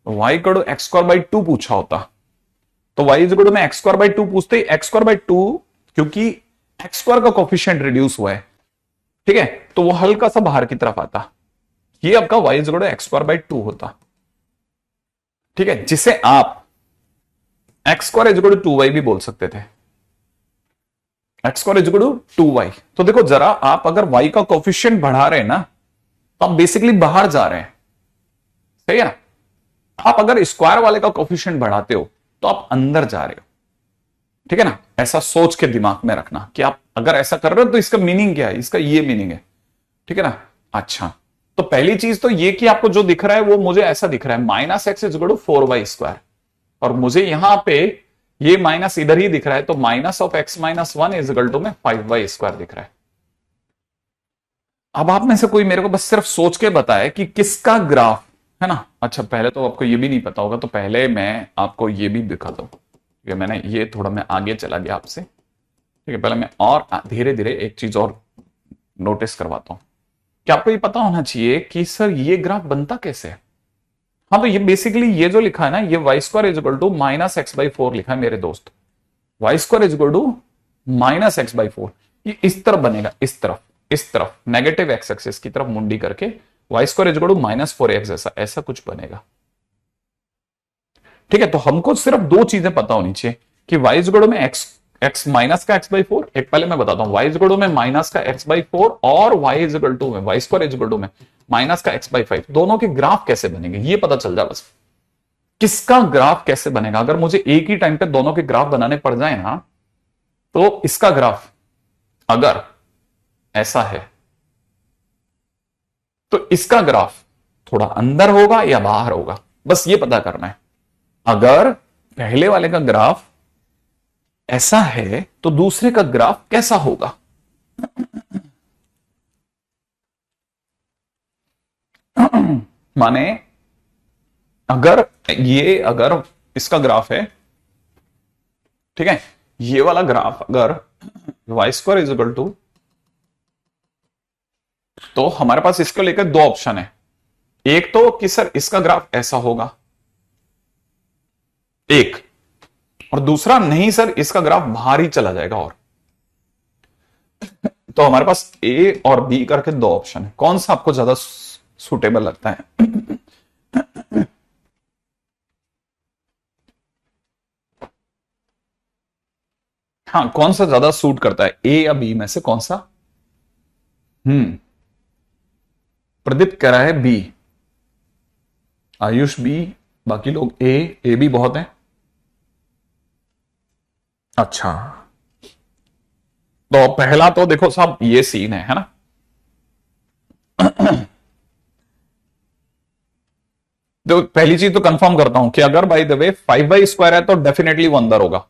y is equal to x square by 2 पूछा होता, तो y इजगल टू में एक्स स्क्वायर बाई 2 पूछते ही एक्स स्क्वायर बाई 2, क्योंकि एक्स स्क्वायर का कोफिशिएंट रिड्यूस हुआ है, ठीक है, तो वो हल्का सा बाहर की तरफ आता, ये आपका y is equal to x square by 2 होता। ठीक है, जिसे आप x square is equal to 2y भी बोल सकते थे, x square is equal to 2y। तो देखो जरा, आप अगर y का कोफिशिएंट बढ़ा रहे हैं ना, तो आप बेसिकली बाहर जा रहे हैं, सही है ना। आप अगर स्क्वायर वाले का कोफिशिएंट बढ़ाते हो तो आप अंदर जा रहे हो। ठीक है ना, ऐसा सोच के दिमाग में रखना कि आप अगर ऐसा कर रहे हो तो इसका मीनिंग क्या है, इसका ये मीनिंग है। ठीक है ना, अच्छा तो पहली चीज तो ये कि आपको जो दिख रहा है वो मुझे ऐसा दिख रहा है minus x is equal to 4y square, और मुझे यहां पे ये माइनस इधर ही दिख रहा है, तो minus of x minus 1 is equal to में 5y स्क्वायर दिख रहा है। अब आप में से कोई मेरे को बस सिर्फ सोच के बताए कि किसका ग्राफ है ना। अच्छा पहले तो आपको ये भी नहीं पता होगा, तो पहले मैं आपको ये भी दिखा दूं, ठीक है, मैंने ये थोड़ा मैं आगे चला गया आपसे। ठीक है, पहले मैं और धीरे धीरे एक चीज और नोटिस करवाता हूं कि आपको ये पता होना चाहिए कि सर ये ग्राफ बनता कैसे है। हाँ, तो ये बेसिकली ये जो लिखा है ना, ये y square is equal to minus x by 4 लिखा है मेरे दोस्त, y square is equal to minus x by 4। ये इस तरफ बनेगा, इस तरफ नेगेटिव एक्स एक्सिस की तरफ मुंडी करके y square is equal to minus 4x ऐसा कुछ बनेगा। ठीक है, तो हमको सिर्फ दो चीजें पता होनी चाहिए कि y इज इक्वल टू में x माइनस का x बाई 4, एक पहले मैं बताता हूं, y इज इक्वल टू में माइनस का x बाई 4 और y इज इक्वल टू में y square is equal to में माइनस का x बाई 5, दोनों के ग्राफ कैसे बनेंगे ये पता चल जाए बस। किसका ग्राफ कैसे बनेगा, अगर मुझे एक ही टाइम पे दोनों के ग्राफ बनाने पड़ जाए ना, तो इसका ग्राफ अगर ऐसा है तो इसका ग्राफ थोड़ा अंदर होगा या बाहर होगा, बस ये पता करना है। अगर पहले वाले का ग्राफ ऐसा है तो दूसरे का ग्राफ कैसा होगा। माने अगर इसका ग्राफ है, ठीक है, ये वाला ग्राफ अगर y square is equal to, तो हमारे पास इसको लेकर दो ऑप्शन है, एक तो कि सर इसका ग्राफ ऐसा होगा एक, और दूसरा नहीं सर इसका ग्राफ बाहर ही चला जाएगा। और तो हमारे पास ए और बी करके दो ऑप्शन है, कौन सा आपको ज्यादा सुटेबल लगता है। हाँ, कौन सा ज्यादा सूट करता है, ए या बी में से कौन सा। प्रदीप कह रहा है बी, आयुष बी, बाकी लोग ए भी बहुत है। अच्छा तो पहला तो देखो साहब ये सीन है ना। तो पहली चीज तो कंफर्म करता हूं कि अगर by the way 5y square है तो डेफिनेटली वो अंदर होगा।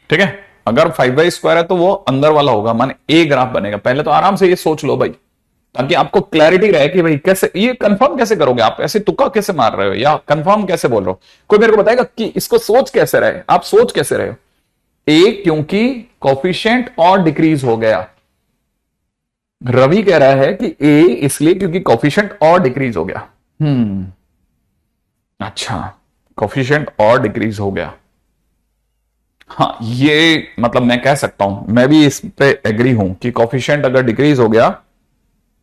ठीक है, अगर 5y स्क्वायर है तो वो अंदर वाला होगा, माने ए ग्राफ बनेगा। पहले तो आराम से ये सोच लो भाई, ताकि आपको क्लैरिटी रहे कि भाई कैसे ये कंफर्म कैसे करोगे, आप ऐसे तुक्का कैसे मार रहे हो या कंफर्म कैसे बोल रहे हो। कोई मेरे को बताएगा कि इसको सोच कैसे रहे, आप सोच कैसे रहे हो। ए क्योंकि कोफिशिएंट और डिक्रीज हो गया, रवि कह रहा है कि ए इसलिए क्योंकि कोफिशिएंट और डिक्रीज हो गया। अच्छा, कोफिशिएंट और डिक्रीज हो गया। हाँ, ये मतलब मैं कह सकता हूं, मैं भी इस पे एग्री हूं कि कॉफिशिएंट अगर डिक्रीज हो गया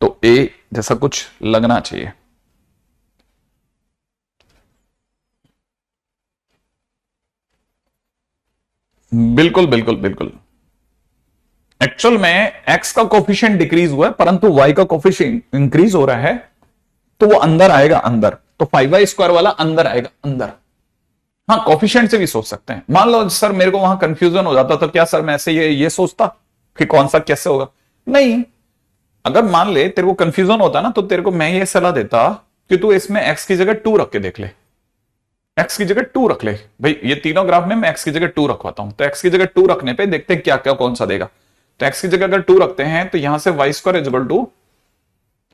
तो ए जैसा कुछ लगना चाहिए। बिल्कुल बिल्कुल बिल्कुल। एक्चुअल में एक्स का कोफिशिएंट डिक्रीज हुआ है परंतु वाई का कोफिशिएंट इंक्रीज हो रहा है, तो वो अंदर आएगा अंदर, तो 5y² वाला अंदर आएगा अंदर। हाँ, कोफिशिएंट से भी सोच सकते हैं। मान लो सर मेरे को वहां कंफ्यूजन हो जाता तो क्या सर मैं ऐसे ये सोचता कि कौन सा कैसे होगा? नहीं। अगर मान ले तेरे को कंफ्यूजन होता ना तो तेरे को मैं ये सलाह देता कि तू इसमें एक्स की जगह 2 रख के देख ले। एक्स की जगह 2 रख ले भाई, ये तीनों ग्राफ में मैं एक्स की जगह 2 रखवाता हूं, तो एक्स की जगह 2 रखने पे देखते हैं क्या क्या कौन सा देगा। तो एक्स की जगह अगर 2 रखते हैं तो यहां से y² इज इक्वल टू,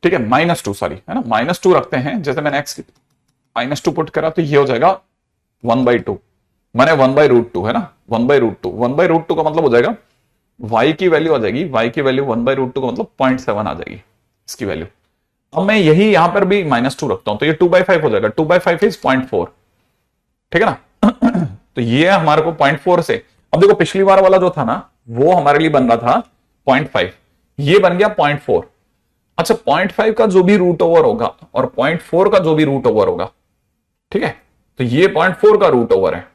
ठीक है, -2, सॉरी है ना, -2 रखते हैं। जैसे मैंने एक्स -2 पुट करा तो ये हो जाएगा 1/2, माने 1/√2 है ना, 1/√2। 1/√2 का मतलब हो जाएगा y की वैल्यू आ जाएगी, y की वैल्यू 1/√2 का मतलब 0.7 आ जाएगी इसकी वैल्यू। अब मैं यही यहां पर भी -2 रखता हूं तो ये 2/5 हो जाएगा। 2/5 इज 0.4, ठीक है ना। तो ये हमारे को 0.4 से, अब देखो पिछली बार वाला जो था ना वो हमारे लिए बन रहा था 0.5, ये बन गया 0.4। अच्छा, 0.5 का जो भी रूट ओवर होगा और 0.4 का जो भी रूट ओवर होगा, ठीक है, तो ये 0.4 का रूट ओवर है,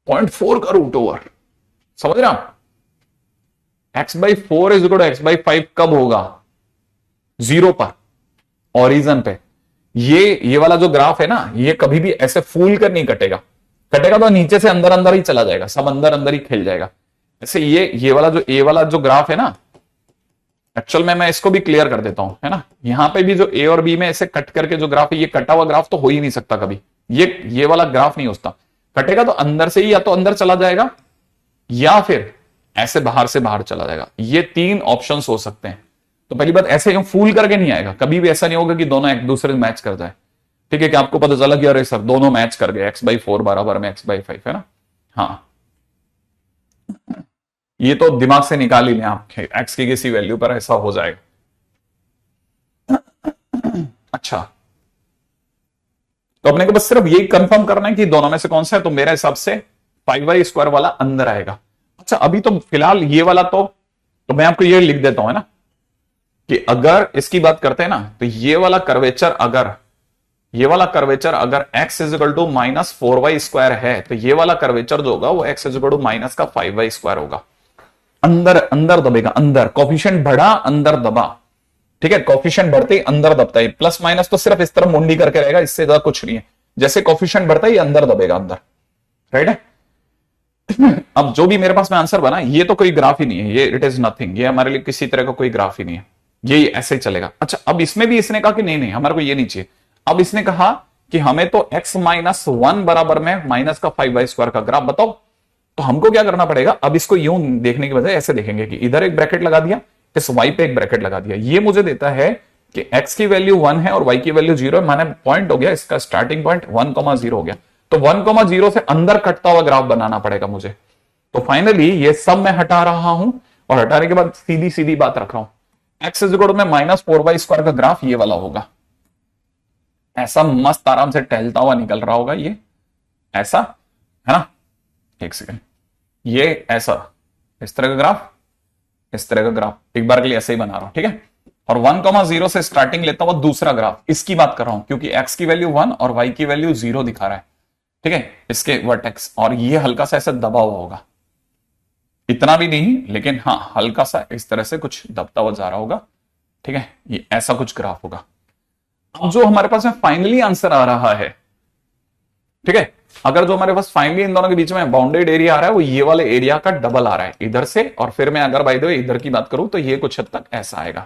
0.4 का रूट ओवर, समझ रहे आप? x/4 is equal to x/5 कब होगा? 0 पर, ओरिजन पे। ये वाला जो ग्राफ है ना, ये कभी भी ऐसे फूल कर नहीं कटेगा, कटेगा तो नीचे से अंदर अंदर ही चला जाएगा, सब अंदर अंदर ही खेल जाएगा। ऐसे ये वाला जो ए वाला जो ग्राफ है ना, एक्चुअल में मैं इसको भी क्लियर कर देता हूं, है ना। यहां पे भी जो ए और बी में ऐसे कट करके जो ग्राफ है, ये कटा हुआ ग्राफ तो हो ही नहीं सकता कभी, ये वाला ग्राफ नहीं होता। कटेगा तो अंदर से ही या तो अंदर चला जाएगा या फिर ऐसे बाहर से बाहर चला जाएगा। ये 3 ऑप्शंस हो सकते हैं। तो पहली बात, ऐसे फूल करके नहीं आएगा कभी भी, ऐसा नहीं होगा कि दोनों एक दूसरे मैच कर जाए, ठीक है, कि आपको पता चला कि अरे सर दोनों मैच कर गए, x/4 बराबर में x/5 है ना। हाँ, ये तो दिमाग से निकाल ही लें आप, एक्स की किसी वैल्यू पर ऐसा हो जाएगा। अच्छा, तो अपने को बस सिर्फ यही कंफर्म करना है कि दोनों में से कौन सा है, तो मेरे हिसाब से 5y² वाला अंदर आएगा। अच्छा, अभी तो फिलहाल ये वाला तो मैं आपको ये लिख देता हूं, है ना, कि अगर इसकी बात करते हैं ना तो ये वाला कर्वेचर अगर x is equal to -4y² है तो ये वाला कर्वेचर जो होगा वो x is equal to -5y² होगा। अंदर अंदर दबेगा, अंदर कॉफिशिएंट बढ़ा अंदर दबा, ठीक है, कॉफिशिएंट बढ़ते ही अंदर दबता है। प्लस माइनस तो सिर्फ इस तरह मुंडी करके रहेगा, इससे ज्यादा कुछ नहीं है। जैसे कॉफिशिएंट बढ़ता है ये अंदर दबेगा अंदर, राइट है। अब जो भी मेरे पास में आंसर बना, ये तो कोई ग्राफ ही नहीं है, ये इट इज नथिंग, ये हमारे लिए किसी तरह का कोई ग्राफ ही नहीं है, ये ऐसे ही चलेगा। अच्छा, अब इसमें भी इसने कहा कि नहीं नहीं हमारे को ये नहीं चाहिए। अब इसने कहा कि हमें तो x-1 बराबर में माइनस का 5y² का ग्राफ बताओ। तो हमको क्या करना पड़ेगा, अब इसको यूं देखने की बजाय ऐसे देखेंगे कि इधर एक ब्रैकेट लगा दिया, इस y पे एक ब्रैकेट लगा दिया। ये मुझे देता है कि x की वैल्यू 1 है और y की वैल्यू 0 है, माने पॉइंट हो गया इसका स्टार्टिंग पॉइंट 1,0 हो गया। तो 1,0 से अंदर कटता हुआ ग्राफ बनाना पड़ेगा मुझे। तो फाइनली ये सब मैं हटा रहा हूं और हटाने के बाद सीधी सीधी बात रख रहा हूं, x इज इक्वल टू में -4y² का ग्राफ ये वाला होगा। ऐसा मस्त आराम से टहलता हुआ निकल रहा होगा ये, ऐसा है ना। एक सेकंड, ये ऐसा इस तरह का ग्राफ, इस तरह का ग्राफ एक बार के लिए ऐसे ही बना रहा हूं, ठीक है। और 1,0 से स्टार्टिंग लेता हुआ दूसरा ग्राफ, इसकी बात कर रहा हूं क्योंकि x की वैल्यू 1 और y की वैल्यू 0 दिखा रहा है, ठीक है, इसके वर्टेक्स। और ये हल्का सा ऐसा दबा हुआ होगा, इतना भी नहीं लेकिन हाँ हल्का सा इस तरह से कुछ दबता हुआ जा रहा होगा, ठीक है, ये ऐसा कुछ ग्राफ होगा। अब जो हमारे पास में फाइनली आंसर आ रहा है, ठीक है, अगर जो हमारे पास फाइनली इन दोनों के बीच में बाउंडेड एरिया आ रहा है वो ये वाले एरिया का डबल आ रहा है इधर से, और फिर मैं अगर बाय द वे इधर की बात करूं तो ये कुछ हद तक ऐसा आएगा,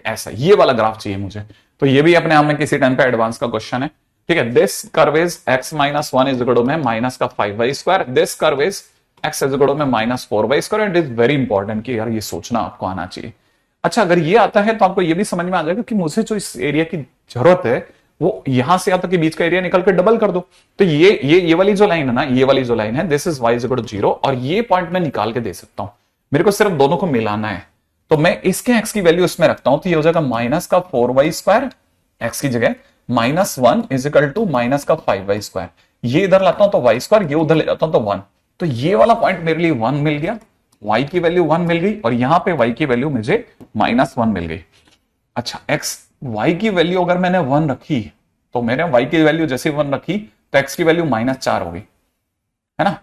ऐसा ये वाला ग्राफ चाहिए मुझे। तो ये भी अपने आप में किसी टाइम पे एडवांस का क्वेश्चन है, ठीक है। This curve is x-1 is equal to में माइनस का 5y², this curve is x is equal to में -4y², and it is very important कि यार ये सोचना आपको आना चाहिए। अच्छा, अगर ये आता है तो आपको ये भी समझ में आ जाएगा कि मुझे जो इस एरिया की जरूरत है वो यहां से आता कि बीच का एरिया निकल के डबल कर दो। तो ये वाली जो लाइन है ना, ये वाली जो लाइन है, this is y is equal to 0, और ये पॉइंट मैं निकाल के दे सकता हूं। मेरे को सिर्फ दोनों को मिलाना है, तो मैं इसके x की वैल्यू इसमें रखता हूं, तो ये हो जाएगा माइनस का 4y² x की जगह, -1 इज इक्वल टू माइनस का 5y²। ये इधर लाता हूं तो वाई स्क्वायर, ये उधर ले जाता हूं तो 1। तो ये वाला पॉइंट मेरे लिए 1 मिल गया, y की वैल्यू 1 मिल गई, और यहां पे y की वैल्यू मुझे -1 मिल गई। अच्छा y की वैल्यू अगर मैंने 1 रखी, तो मैंने y की वैल्यू जैसे 1 रखी तो x की वैल्यू -4 होगी, है ना।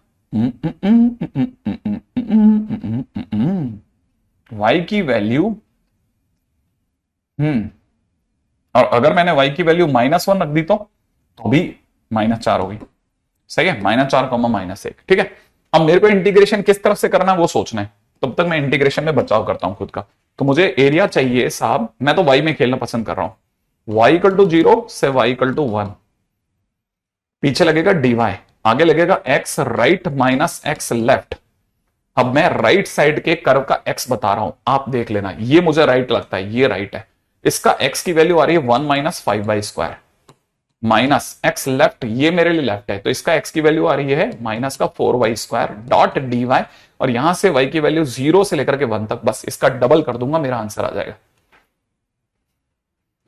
y की वैल्यू और अगर मैंने y की वैल्यू -1 रख दी तो भी -4 होगी। सही है, -4 -1। ठीक है, अब मेरे को इंटीग्रेशन किस तरफ से करना है वो सोचना है, तब तक मैं इंटीग्रेशन में बचाव करता हूं खुद का। तो मुझे एरिया चाहिए साहब, मैं तो y में खेलना पसंद कर रहा हूं। y = 0 से y = 1, पीछे लगेगा dy, आगे लगेगा x right minus x left. अब मैं राइट साइड के कर्व का x बता रहा हूं, आप देख लेना, ये मुझे राइट लगता है, ये राइट है। इसका x की वैल्यू आ रही है 1 - 5/2 माइनस x लेफ्ट, ये मेरे लिए लेफ्ट है, तो इसका x की वैल्यू आ रही है -4y² डॉट dy, और यहां से y की वैल्यू 0 से लेकर के 1 तक, बस इसका डबल कर दूंगा, मेरा आंसर आ जाएगा।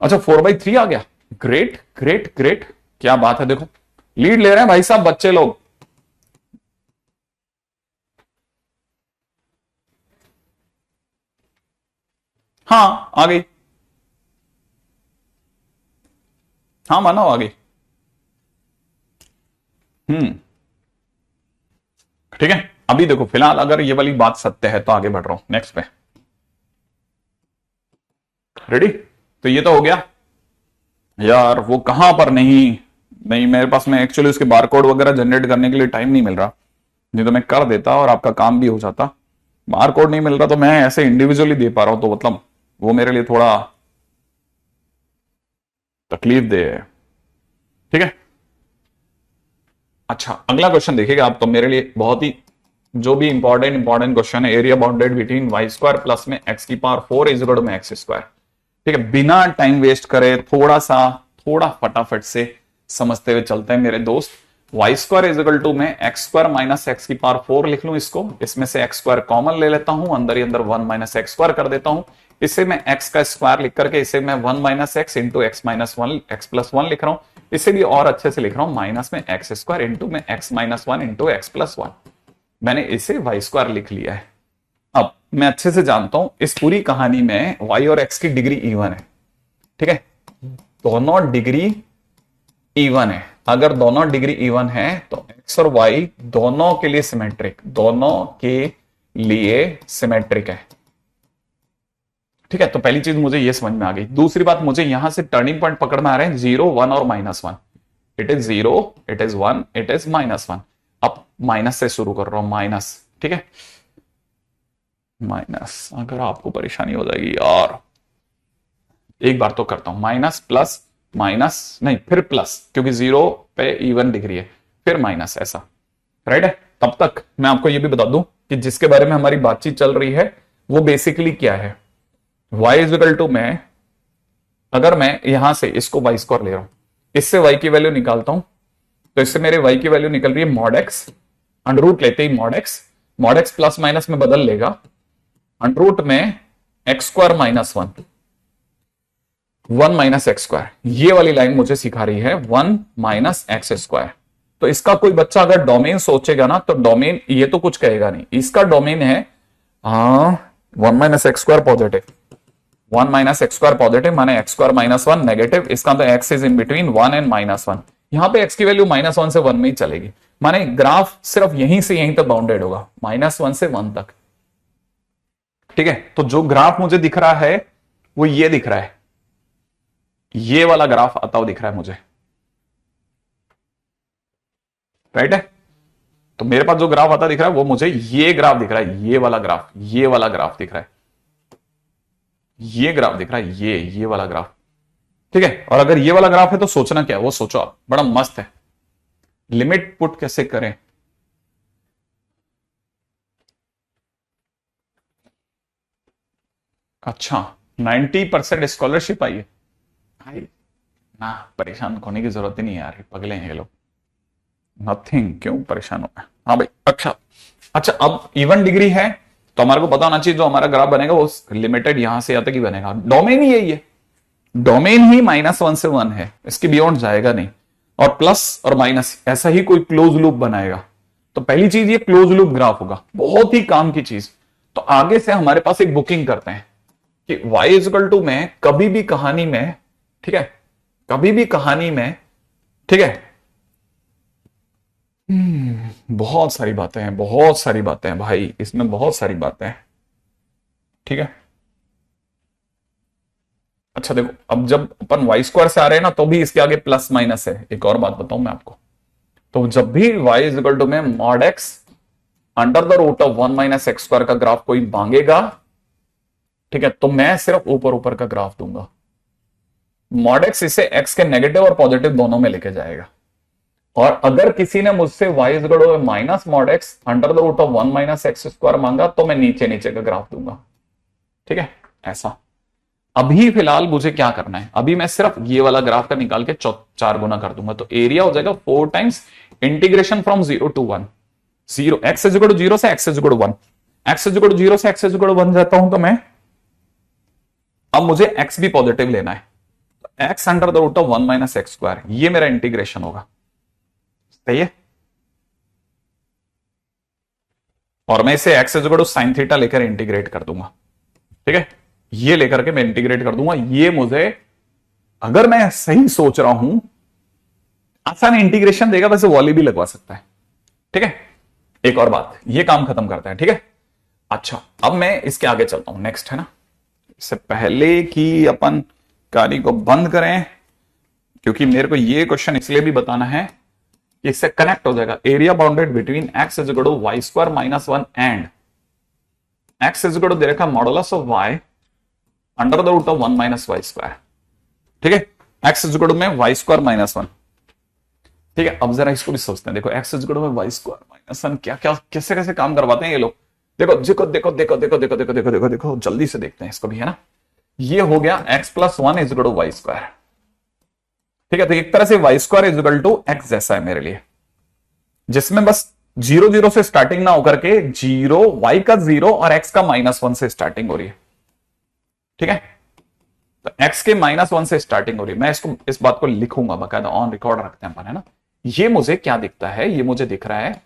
अच्छा 4/3 आ गया, ग्रेट ग्रेट ग्रेट, क्या बात है। देखो लीड ले रहे हैं भाई साहब बच्चे लोग। हाँ आ गई, हाँ मानो आ गई। ठीक है, अभी देखो फिलहाल अगर ये वाली बात सत्य है तो आगे बढ़ रहा हूं नेक्स्ट पे। रेडी, तो ये तो हो गया यार, वो कहां पर नहीं नहीं मेरे पास में एक्चुअली उसके बारकोड वगैरह जनरेट करने के लिए टाइम नहीं मिल रहा, नहीं तो मैं कर देता और आपका काम भी हो जाता। बारकोड नहीं मिल रहा तो मैं ऐसे इंडिविजुअली दे पा रहा हूं, तो मतलब वो मेरे लिए थोड़ा तकलीफ दे है। ठीक है, अच्छा अगला क्वेश्चन देखिएगा आप, तो मेरे लिए बहुत ही जो भी इंपॉर्टेंट क्वेश्चन है, area bounded between y² plus में x⁴ इज इक्वल टू में x²। ठीक है, बिना टाइम वेस्ट करे थोड़ा फटाफट से समझते हुए चलते हैं मेरे दोस्त। y² इज इक्वल टू में x² माइनस x⁴ लिख लूं इसको, इसमें से x² कॉमन ले लेता हूं, अंदर ही अंदर 1 - x² कर देता हूं, इसे मैं x का स्क्वायर लिख करके इसे मैं 1 - x इंटू x+1 लिख रहा हूं, इसे भी और अच्छे से लिख रहा हूं माइनस में x² इंटू में x-1 इंटू x+1। मैंने इसे y² लिख लिया है। अब मैं अच्छे से जानता हूं इस पूरी कहानी में y और x की डिग्री इवन है। ठीक है, दोनों डिग्री इवन है, अगर दोनों डिग्री इवन है तो x और y दोनों के लिए सिमेट्रिक, दोनों के लिए सिमेट्रिक है। ठीक है, तो पहली चीज मुझे ये समझ में आ गई। दूसरी बात, मुझे यहां से टर्निंग पॉइंट पकड़ में आ रहे हैं 0, 1 और -1। It is 0, it is 1, it is -1। अब माइनस से शुरू कर रहा हूं, माइनस। ठीक है, माइनस, अगर आपको परेशानी हो जाएगी यार, एक बार तो करता हूं, माइनस प्लस माइनस नहीं फिर प्लस, क्योंकि 0 पे इवन डिग्री है, फिर माइनस, ऐसा राइट है। तब तक मैं आपको यह भी बता दूं कि जिसके बारे में हमारी बातचीत चल रही है वो बेसिकली क्या है। y इज इक्वल टू में, अगर मैं यहां से इसको y² ले रहा हूं, इससे y की वैल्यू निकालता हूं, तो इससे मेरे y की वैल्यू निकल रही है mod x, अंडर लेते ही mod x प्लस माइनस में बदल लेगा, अंडर में x² -1, 1 - x²। ये वाली लाइन मुझे सिखा रही है 1 - x²। तो इसका कोई बच्चा अगर डोमेन सोचेगा ना, तो डोमेन ये तो कुछ कहेगा नहीं, इसका डोमेन है 1 - x² पॉजिटिव, 1 - x² पॉजिटिव माने x² -1 नेगेटिव, इसका तो x is in between 1 and -1। यहां पे x की वैल्यू -1 से 1 में ही चलेगी, माने ग्राफ सिर्फ यहीं से यहीं तक बाउंडेड होगा, -1 से 1 तक। ठीक है, तो जो ग्राफ मुझे दिख रहा है वो ये दिख रहा है, ये वाला ग्राफ आता हुआ दिख रहा है मुझे, राइट है। तो मेरे पास जो ग्राफ आता दिख रहा है वो मुझे ये ग्राफ दिख रहा है, ये वाला ग्राफ, ये वाला ग्राफ दिख रहा है, ये ग्राफ दिख रहा है, ये वाला ग्राफ। ठीक है, और अगर ये वाला ग्राफ है तो सोचना क्या है वो सोचो आप, बड़ा मस्त है। लिमिट पुट कैसे करें, अच्छा 90% स्कॉलरशिप आई है भाई ना, परेशान होने की जरूरत ही नहीं है यार, पगले हैं ये लोग, नथिंग, क्यों परेशान होना। हाँ भाई, अच्छा अच्छा, अब इवन डिग्री है तो हमारे को पता होना चाहिए जो हमारा ग्राफ बनेगा वो लिमिटेड यहां से यहां तक ही बनेगा, डोमेन ही यही है, डोमेन ही -1 से 1 है, इसके बियॉन्ड जाएगा नहीं। और प्लस और माइनस ऐसा ही कोई क्लोज लूप बनाएगा। तो पहली चीज ये क्लोज लूप ग्राफ होगा, बहुत ही काम की चीज। तो आगे से हमारे पास एक बुकिंग करते हैं कि y इजकल टू में कभी भी कहानी में, ठीक है, कभी भी कहानी में, ठीक है, बहुत सारी बातें हैं, बहुत सारी बातें हैं भाई, इसमें बहुत सारी बातें हैं, ठीक है। अच्छा देखो, अब जब अपन वाई स्क्वायर से आ रहे हैं ना, तो भी इसके आगे प्लस माइनस है। एक और बात बताऊं मैं आपको, तो जब भी y इज इक्वल टू में mod x under the root of 1 minus x square का ग्राफ कोई मांगेगा, ठीक है, तो मैं सिर्फ ऊपर ऊपर का ग्राफ दूंगा। मॉड x इसे x के नेगेटिव और पॉजिटिव दोनों में लेके जाएगा। और अगर किसी ने मुझसे y is equal to minus mod x under the root of 1 minus x square मांगा, तो मैं नीचे नीचे का ग्राफ दूंगा, ठीक है, ऐसा। अभी फिलहाल मुझे क्या करना है, अभी मैं सिर्फ ये वाला ग्राफ का निकाल के 4 गुना कर दूंगा, तो एरिया हो जाएगा 4 times integration from 0 to 1, 0 x is equal to 0 से x is equal to 1, x is equal to 0 से x इज इक्वल टू 1 जाता हूं, तो मैं अब मुझे x भी पॉजिटिव लेना है, तो x under the root of 1 minus x square, ये मेरा इंटीग्रेशन होगा, सही है। और मैं इसे x is equal to sine theta लेकर इंटीग्रेट कर दूंगा, ठीक है, ये लेकर के मैं इंटीग्रेट कर दूंगा। ये मुझे, अगर मैं सही सोच रहा हूं, आसान इंटीग्रेशन देगा, वैसे वॉली भी लगवा सकता है, ठीक है। एक और बात, ये काम खत्म करता है, ठीक है। अच्छा, अब मैं इसके आगे चलता हूं, नेक्स्ट है ना। इससे पहले कि अपन कहानी को बंद करें, क्योंकि मेरे को ये क्वेश्चन इसलिए भी बताना है कि इससे कनेक्ट हो जाएगा। Area bounded between x is equal to y square minus 1 and x is equal to दे रखा modulus of y under the root of 1 minus y square, ठीक है। एक्स इज इक्वल टू में वाई स्क्वायर माइनस 1, ठीक है। अब जरा इसको भी सोचते हैं, देखो एक्स इज इक्वल टू में वाई स्क्वायर माइनस 1 क्या क्या कैसे कैसे काम करवाते हैं ये लोग। देखो देखो देखो देखो देखो देखो देखो देखो देखो देखो जल्दी से देखते हैं इसको भी, है ना। ये हो गया x plus 1 is equal to y square, ठीक है। तो एक तरह से y square is equal to x जैसा है मेरे लिए, जिसमें बस 0 0 से स्टार्टिंग ना होकर के 0 वाई का 0 और एक्स का -1 से स्टार्टिंग हो रही है, ठीक है। तो x के -1 से स्टार्टिंग हो रही है। मैं इसको, इस बात को लिखूंगा बकायदा, ऑन रिकॉर्ड रखते हैं अपन, है ना। ये मुझे क्या दिखता है, ये मुझे दिख रहा है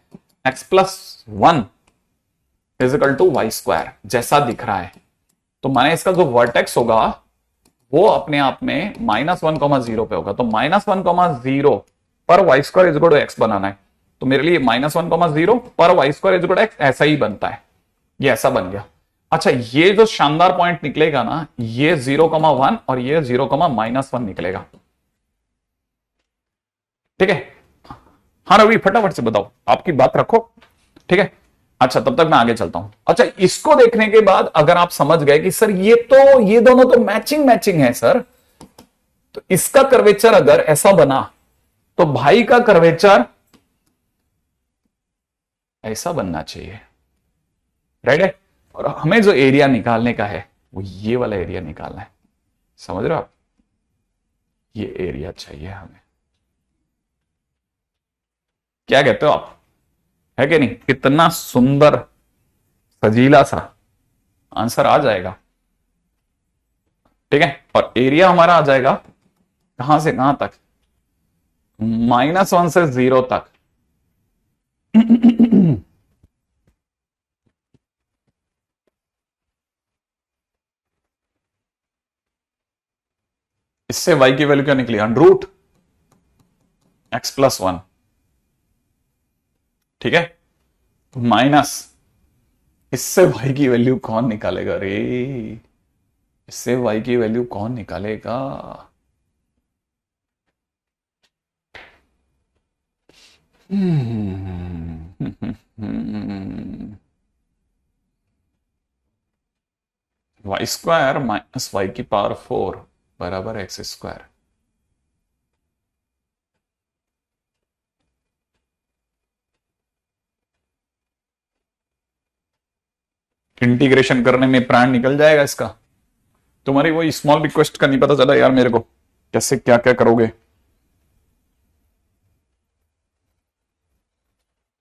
x plus 1 is equal to y square जैसा दिख रहा है। तो माने इसका जो वर्टेक्स होगा वो अपने आप में -1,0 पे होगा। तो -1,0 पर y square is equal to x बनाना है, तो मेरे लिए -1,0 पर y square is equal to x ऐसा ही बनता है, ये ऐसा बन गया। अच्छा, ये जो शानदार पॉइंट निकलेगा ना, ये 0,1 और ये 0,-1 निकलेगा, ठीक है। हाँ रवि, फटाफट से बताओ, आपकी बात रखो, ठीक है। अच्छा, तब तक मैं आगे चलता हूं। अच्छा, इसको देखने के बाद अगर आप समझ गए कि सर ये दोनों तो मैचिंग मैचिंग है सर, तो इसका कर्वेचर अगर ऐसा बना तो भाई का कर्वेचर ऐसा बनना चाहिए, राइट है। और हमें जो एरिया निकालने का है वो ये वाला एरिया निकालना है, समझ रहे हो आप, ये एरिया चाहिए हमें। क्या कहते हो आप, है कि नहीं। कितना सुंदर सजीला सा आंसर आ जाएगा, ठीक है। और एरिया हमारा आ जाएगा कहां से कहां तक, -1 से 0 तक। इससे y की वैल्यू क्या निकली, √ x प्लस 1, ठीक है। माइनस, इससे y की वैल्यू कौन निकालेगा रे, इससे y की वैल्यू कौन निकालेगा। वाई स्क्वायर माइनस वाई की पावर 4 बराबर एक्स स्क्वायर। इंटीग्रेशन करने में प्राण निकल जाएगा इसका। तुम्हारी वो स्मॉल रिक्वेस्ट का नहीं पता चला यार मेरे को, कैसे क्या क्या करोगे,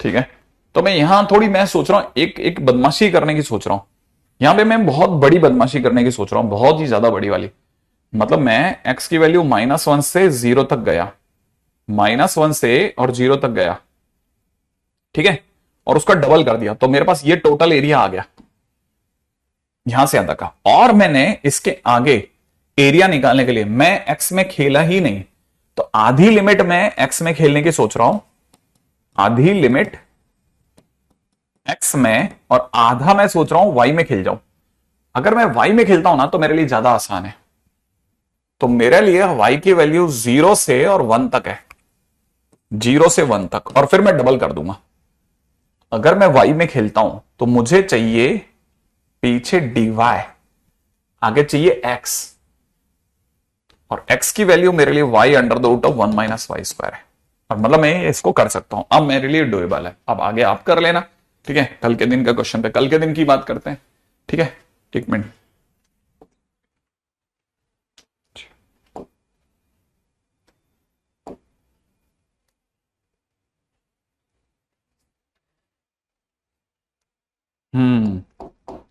ठीक है। तो मैं यहां थोड़ी, मैं सोच रहा हूं एक एक बदमाशी करने की सोच रहा हूं यहां पे। मैं बहुत बड़ी बदमाशी करने की सोच रहा हूं, बहुत ही ज्यादा बड़ी वाली। मतलब मैं x की वैल्यू -1 से 0 तक गया, -1 से और 0 तक गया, ठीक है, और उसका डबल कर दिया, तो मेरे पास ये टोटल एरिया आ गया यहां से यहां तक का। और मैंने इसके आगे एरिया निकालने के लिए मैं एक्स में खेला ही नहीं, तो आधी लिमिट मैं एक्स में खेलने की सोच रहा हूं, आधी लिमिट एक्स में, और आधा मैं सोच रहा हूं वाई में खेल जाऊं। अगर मैं वाई में खेलता हूं ना तो मेरे लिए ज्यादा आसान है। तो मेरे लिए वाई की वैल्यू 0 से और 1 तक है, 0 से 1 तक, और फिर मैं डबल कर दूंगा। अगर मैं वाई में खेलता हूं तो मुझे चाहिए पीछे डीवाई, आगे चाहिए एक्स, और x की वैल्यू मेरे लिए y under the root of 1 minus y square है। और मतलब मैं इसको कर सकता हूं, अब मेरे लिए डुएबल है। अब आगे आप कर लेना, ठीक है, कल के दिन का क्वेश्चन पे कल के दिन की बात करते हैं, ठीक है। एक मिनट,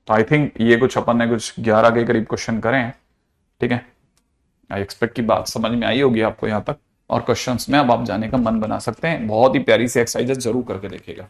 तो आई थिंक ये कुछ अपन ने कुछ 11 के करीब क्वेश्चन करे हैं, ठीक है। आई एक्सपेक्ट की बात समझ में आई होगी आपको यहां तक, और क्वेश्चंस में अब आप जाने का मन बना सकते हैं। बहुत ही प्यारी सी एक्सरसाइज जरूर करके देखिएगा।